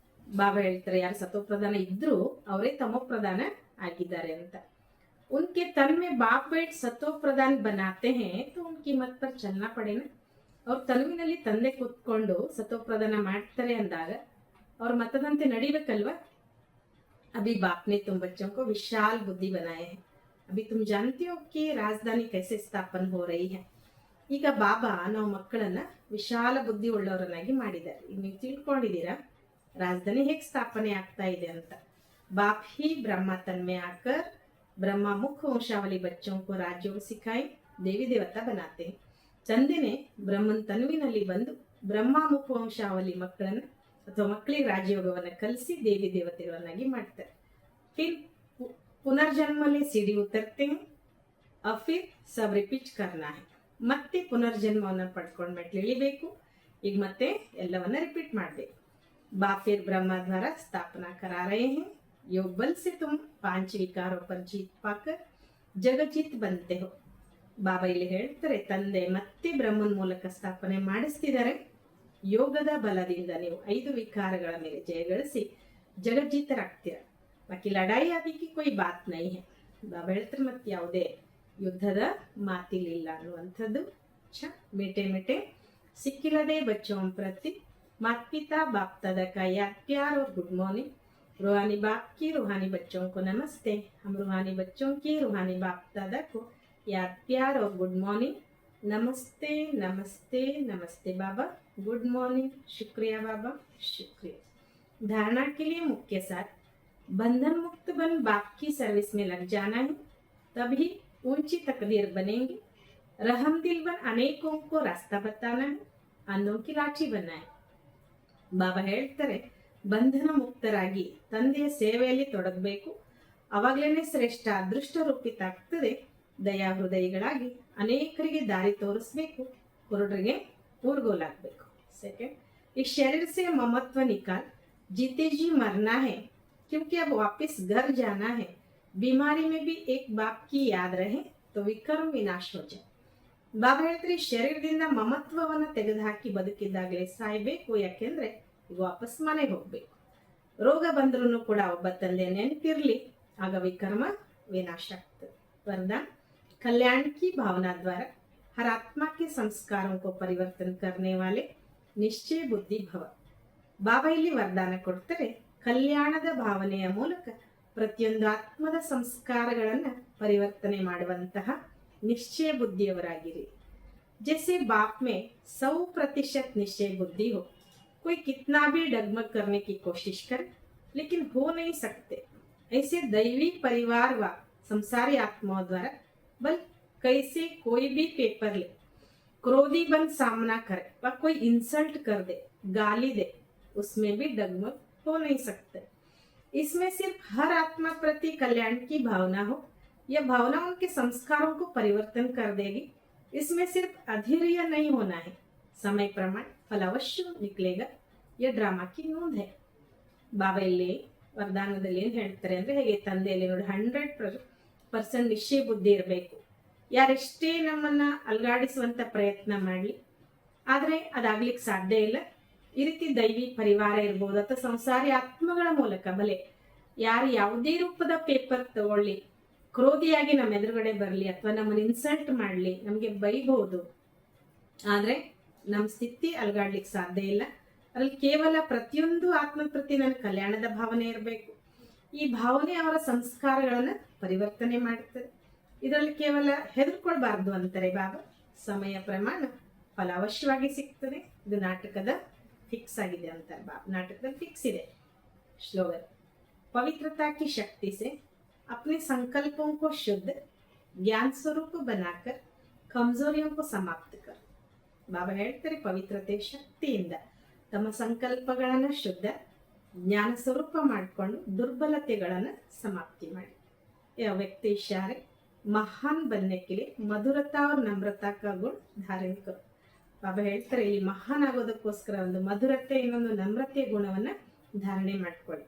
ಬಾಬಾ ಹೇಳ್ತಾರೆ ಯಾರು ಸತೋ ಪ್ರಧಾನ ಇದ್ರು ಅವರೇ ತಮೋ ಪ್ರಧಾನ ಆಗಿದ್ದಾರೆ ಅಂತ. उनके तन में बाप बेट सतो प्रधान बनाते हैं तो उनकी मत पर चलना पड़ेगा. ಅವ್ರ ತನುವಿನಲ್ಲಿ ತಂದೆ ಕೂತ್ಕೊಂಡು ಸತೋ ಪ್ರಧಾನ ಮಾಡ್ತಾರೆ ಅಂದಾಗ ಅವ್ರ ಮತದಂತೆ ನಡಿಬೇಕಲ್ವಾ? अभी बाप ने तुम बच्चों को विशाल बुद्धि बनाए हैं. अभी तुम जानते हो कि राजधानी कैसे स्थापन हो रही है. ಈಗ ಬಾಬಾ ನಾವು ಮಕ್ಕಳನ್ನ ವಿಶಾಲ ಬುದ್ಧಿ ಉಳ್ಳವರನ್ನಾಗಿ ಮಾಡಿದ್ದಾರೆ. ಈಗ ನೀವು ತಿಳ್ಕೊಂಡಿದ್ದೀರಾ ರಾಜಧಾನಿ ಹೇಗೆ ಸ್ಥಾಪನೆ ಆಗ್ತಾ ಇದೆ ಅಂತ. बाप ही ब्रह्मा तन में आकर ब्रह्मा मुख्य वंशावली बच्चों को राजयोग सिखाए देवी देवता बनाते हैं. ತಂದೆನೆ ಬ್ರಹ್ಮನ್ ತನುವಿನಲ್ಲಿ ಬಂದು ಬ್ರಹ್ಮ ಮುಖ ವಂಶಾವಲಿ ಮಕ್ಕಳನ್ನ ಅಥವಾ ಮಕ್ಕಳಿಗೆ ರಾಜಯೋಗವನ್ನ ಕಲಿಸಿ ದೇವಿ ದೇವತೆಗಳನ್ನಾಗಿ ಮಾಡ್ತಾರೆ. ಫಿರ್ ಪುನರ್ಜನ್ಮಲೆ ಸಿಡಿ ಉತ್ತರ್ತೆ ಫಿರ್ ಸಬ್ ರಿಪೀಟ್ ಕರ್ನಾ ಹೈ. ಮತ್ತೆ ಪುನರ್ಜನ್ಮವನ್ನ ಪಡ್ಕೊಂಡು ಮೆಟ್ಲು ಇಳಿಬೇಕು. ಈಗ ಮತ್ತೆ ಎಲ್ಲವನ್ನ ರಿಪೀಟ್ ಮಾಡಬೇಕು. बा फिर ब्रह्मा द्वारा स्थापना करा रहे हैं. योग बल से तुम 5 विकारों पर जीत पाकर जगजीत बनते हो. ಬಾಬಾ ಇಲ್ಲಿ ಹೇಳ್ತಾರೆ ತಂದೆ ಮತ್ತೆ ಬ್ರಹ್ಮನ್ ಮೂಲಕ ಸ್ಥಾಪನೆ ಮಾಡಿಸ್ತಿದ್ದಾರೆ. ಯೋಗದ ಬಲದಿಂದ ನೀವು 5 ವಿಕಾರಗಳ ಮೇಲೆ ಜಯಗಳಿಸಿ ಜಗಜ್ಜೀತರಾಗ್ತೀರ. ಬಾಕಿ ಲಡಾಯಿ ಆದಿಕ್ಕೆ ಕೊಯ್ ಬಾತ್ ನೈ ಹೈ. ಬಾಬಾ ಹೇಳ್ತಾರೆ ಮತ್ತೆ ಯಾವುದೇ ಯುದ್ಧದ ಮಾತಿಲಿಲ್ಲ ಅನ್ನುವಂಥದ್ದು. मीठे मीठे सिक्किलदे बच्चों प्रति माता पिता बाप दादा का याद प्यार और गुड मॉर्निंग. रूहानी बाप की रूहानी बच्चों को नमस्ते. हम रूहानी बच्चों की रूहानी बाप दादा को याद प्यार और गुड मॉर्निंग. नमस्ते नमस्ते नमस्ते बाबा, गुड मॉर्निंग. शुक्रिया बाबा, शुक्रिया. धारणा के लिए मुख्य सार बंधन मुक्त बन बाप की सर्विस में लग जाना है, तभी ऊंची तकदीर बनेंगे. रहम दिल बन अनेकों को रास्ता बताना है, अंधों की लाठी बनना है. ಬಾಬಾ ಹೇಳ್ತಾರೆ ಬಂಧನ ಮುಕ್ತರಾಗಿ ತಂದೆಯ ಸೇವೆಯಲ್ಲಿ ತೊಡಗಬೇಕು. ಅವಾಗಲೇ ಶ್ರೇಷ್ಠ ಅದೃಷ್ಟ ರೂಪಿತಾಗ್ತದೆ. ದಯಾ ಹೃದಯಗಳಾಗಿ ಅನೇಕರಿಗೆ ದಾರಿ ತೋರಿಸ್ಬೇಕು, ಕುರುಡರಿಗೆ ಊರ್ಗೋಲಾಗಬೇಕು. ಸೆಕೆಂಡ್, इस शरीर से ममत्व निकाल, जीते जी मरना है क्योंकि अब वापस घर जाना है. बीमारी में भी एक बाप की याद रहे तो विकर्म विनाश हो जाए. ಬಾಬಾ ಹೇಳ್ತಾರೆ ಶರೀರದಿಂದ ಮಮತ್ವವನ್ನು ತೆಗೆದುಹಾಕಿ ಬದುಕಿದ್ದಾಗಲೇ ಸಾಯ್ಬೇಕು. ಯಾಕೆಂದ್ರೆ ಈಗ ವಾಪಸ್ ಮನೆಗೆ ಹೋಗ್ಬೇಕು. ರೋಗ ಬಂದ್ರೂ ಕೂಡ ಒಬ್ಬ ತಂದೆ ನೆನಪಿರ್ಲಿ, ಆಗ ವಿಕರ್ಮ ವಿನಾಶ ಆಗ್ತದೆ. वरदान कल्याण की भावना द्वारा हर आत्मा के संस्कारों को परिवर्तन करने वाले निश्चय बुद्धि भव. ಬಾಬಾ ಇಲ್ಲಿ ವರದಾನ ಕೊಡ್ತಾರೆ ಕಲ್ಯಾಣದ ಭಾವನೆಯ ಮೂಲಕ ಪ್ರತಿಯೊಂದು ಆತ್ಮದ ಸಂಸ್ಕಾರಗಳನ್ನ ಪರಿವರ್ತನೆ ಮಾಡುವಂತಹ निश्चय बुद्धिಯವರಾಗಿರಿ. जैसे बाप में 100% निश्चय बुद्धि हो, कोई कितना भी डगमग करने की कोशिश करे लेकिन हो नहीं सकते. ऐसे दैवी परिवार व संसारी आत्माओं द्वारा बल कैसे कोई भी पेपर ले क्रोधी बन सामना करे व कोई इंसल्ट कर दे, गाली दे, उसमें भी डगमग हो नहीं सकते. इसमें सिर्फ हर आत्मा प्रति कल्याण की भावना हो. यह भावना उनके संस्कारों को परिवर्तन कर देगी. इसमें सिर्फ अधीर्य नहीं होना है, समय प्रमाण फल अवश्य निकलेगा. यह ड्रामा की नोंद है. ಬಾಬಾ ಇಲ್ಲಿ ವರದಾನದಲ್ಲಿ ಏನು ಹೇಳ್ತಾರೆ ಅಂದ್ರೆ ಹೇಗೆ ತಂದೆಯಲ್ಲಿ ನೋಡಿ 100% ನಿಶ್ಚಯ ಬುದ್ಧಿ ಇರಬೇಕು. ಯಾರೆಷ್ಟೇ ನಮ್ಮನ್ನ ಅಲ್ಗಾಡಿಸುವಂತ ಪ್ರಯತ್ನ ಮಾಡಲಿ, ಆದ್ರೆ ಅದಾಗ್ಲಿಕ್ಕೆ ಸಾಧ್ಯ ಇಲ್ಲ. ಈ ರೀತಿ ದೈವಿ ಪರಿವಾರ ಇರ್ಬೋದು ಅಥವಾ ಸಂಸಾರಿ ಆತ್ಮಗಳ ಮೂಲಕ ಬಲೆ ಯಾರು ಯಾವುದೇ ರೂಪದ ಪೇಪರ್ ತಗೊಳ್ಳಿ, ಕ್ರೋಧಿಯಾಗಿ ನಮ್ಮ ಎದುರುಗಡೆ ಬರಲಿ ಅಥವಾ ನಮ್ಮನ್ನು ಇನ್ಸಲ್ಟ್ ಮಾಡಲಿ, ನಮಗೆ ಬೈಬಹುದು, ಆದ್ರೆ ನಮ್ಮ ಸ್ಥಿತಿ ಅಲ್ಗಾಡ್ಲಿಕ್ಕೆ ಸಾಧ್ಯ ಇಲ್ಲ. ಅದ್ರಲ್ಲಿ ಕೇವಲ ಪ್ರತಿಯೊಂದು ಆತ್ಮ ಪ್ರತಿ ನನ್ನ ಕಲ್ಯಾಣದ ಭಾವನೆ ಇರಬೇಕು. ಈ ಭಾವನೆ ಅವರ ಸಂಸ್ಕಾರಗಳನ್ನ ಪರಿವರ್ತನೆ ಮಾಡುತ್ತದೆ. ಇದರಲ್ಲಿ ಕೇವಲ ಹೆದರ್ಕೊಳ್ಬಾರ್ದು ಅಂತಾರೆ ಬಾಬಾ. ಸಮಯ ಪ್ರಮಾಣ ಫಲ ಅವಶ್ಯವಾಗಿ ಸಿಗ್ತದೆ. ಇದು ನಾಟಕದ ಫಿಕ್ಸ್ ಆಗಿದೆ ಅಂತಾರೆ ಬಾಬಾ. ನಾಟಕದಲ್ಲಿ ಫಿಕ್ಸ್ ಇದೆ. ಶ್ಲೋಗನ್ पवित्रता की शक्ति से अपने संकल्पों को शुद्ध ज्ञान स्वरूप बनाकर कमजोरियों को समाप्त कर. ಬಾಬಾ ಹೇಳ್ತಾರೆ ಪವಿತ್ರತೆ ಶಕ್ತಿಯಿಂದ ತಮ್ಮ ಸಂಕಲ್ಪಗಳನ್ನು ಶುದ್ಧ ಜ್ಞಾನ ಸ್ವರೂಪ ಮಾಡಿಕೊಂಡು ದುರ್ಬಲತೆಗಳನ್ನು समाप्ति ಮಾಡಿ. यह व्यक्ति इशारे महान बनने के लिए मधुरता और नम्रता का गुण धारण करो. ಬಾಬಾ ಹೇಳ್ತಾರೆ, ಇಲ್ಲಿ ಮಹಾನ್ ಆಗೋದಕ್ಕೋಸ್ಕರ ಒಂದು ಮಧುರತೆ, ಇನ್ನೊಂದು ನಮ್ರತೆಯ ಗುಣವನ್ನ ಧಾರಣೆ ಮಾಡ್ಕೊಳ್ಳಿ.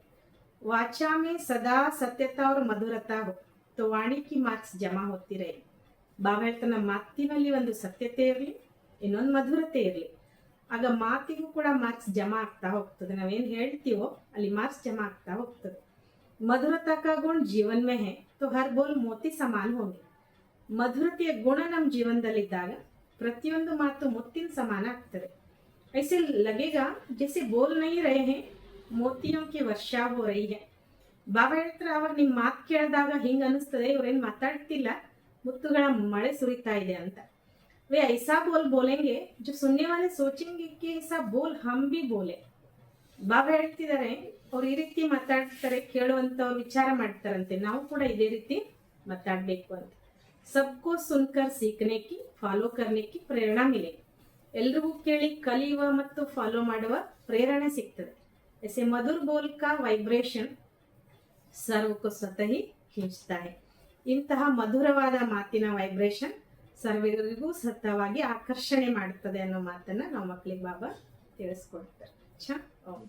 वाचा में सदा सत्यता और मधुरता हो तो वाणी की मार्क्स जमा होती रहे. ಬಾಬಾ ಹೇಳ್ತಾನೆ, ನಮ್ಮ ಮಾತಿನಲ್ಲಿ ಒಂದು ಸತ್ಯತೆ ಇರಲಿ, ಇನ್ನೊಂದು ಮಧುರತೆ ಇರಲಿ, ಆಗ ಮಾತಿಗೂ ಕೂಡ ಮಾರ್ಕ್ಸ್ ಜಮಾ ಆಗ್ತಾ ಹೋಗ್ತದೆ. ನಾವೇನು ಹೇಳ್ತೀವೋ ಅಲ್ಲಿ ಮಾರ್ಕ್ಸ್ ಜಮಾ ಆಗ್ತಾ ಹೋಗ್ತದೆ. ಮಧುರತಾ ಕಾ ಗುಣ ಜೀವನ್ ಮೇ ಹೈ तो हर बोल मोती समान होंगे. ಮಧುರತೆಯ ಗುಣ ನಮ್ಮ ಜೀವನದಲ್ಲಿದ್ದಾಗ ಪ್ರತಿಯೊಂದು ಮಾತು ಮುತ್ತಿನ ಸಮಾನ ಆಗ್ತದೆ. ऐसे लगेगा जैसे बोल नहीं रहे हैं, ಮೋತಿಯೋ ಕಿ ವರ್ಷಾ ಹೋ ರಹಿ ಹೈ. ಬಾಬಾ ಹೇಳ್ತಾರೆ, ಅವಾಗ ನಿಮ್ಮ ಮಾತು ಕೇಳಿದಾಗ ಹಿಂಗ ಅನಿಸ್ತದೆ, ಇವ್ರೇನು ಮಾತಾಡ್ತಿಲ್ಲ, ಮುತ್ತುಗಳ ಮಳೆ ಸುರಿತಾ ಇದೆ ಅಂತ. वे ऐसा बोल बोलेंगे जो सुनने वाले सोचेंगे कि ऐसा बोल हम भी बोले. ಬಾಬಾ ಹೇಳ್ತಿದ್ದಾರೆ, ಅವ್ರು ಈ ರೀತಿ ಮಾತಾಡ್ತಾರೆ, ಕೇಳುವಂತವ್ರು ವಿಚಾರ ಮಾಡ್ತಾರಂತೆ, ನಾವು ಕೂಡ ಇದೇ ರೀತಿ ಮಾತಾಡ್ಬೇಕು ಅಂತ. सबको सुनकर सीखने की, फॉलो करने की प्रेरणा मिले. ಎಲ್ರಿಗೂ ಕೇಳಿ ಕಲಿಯುವ ಮತ್ತು ಫಾಲೋ ಮಾಡುವ ಪ್ರೇರಣೆ ಸಿಗ್ತದೆ. ऐसे मधुर बोल का वाइब्रेशन सर्व को स्वतः ही खींचता है. ಇಂತಹ ಮಧುರವಾದ ಮಾತಿನ ವೈಬ್ರೇಷನ್ ಸರ್ವರಿಗೂ ಸತತವಾಗಿ ಆಕರ್ಷಣೆ ಮಾಡುತ್ತದೆ ಅನ್ನೋ ಮಾತನ್ನ ನಾವು ಮಕ್ಕಳಿಗೆ ಬಾಬಾ ತಿಳಿಸ್ಕೊಡ್ತಾರೆ. ಓಂ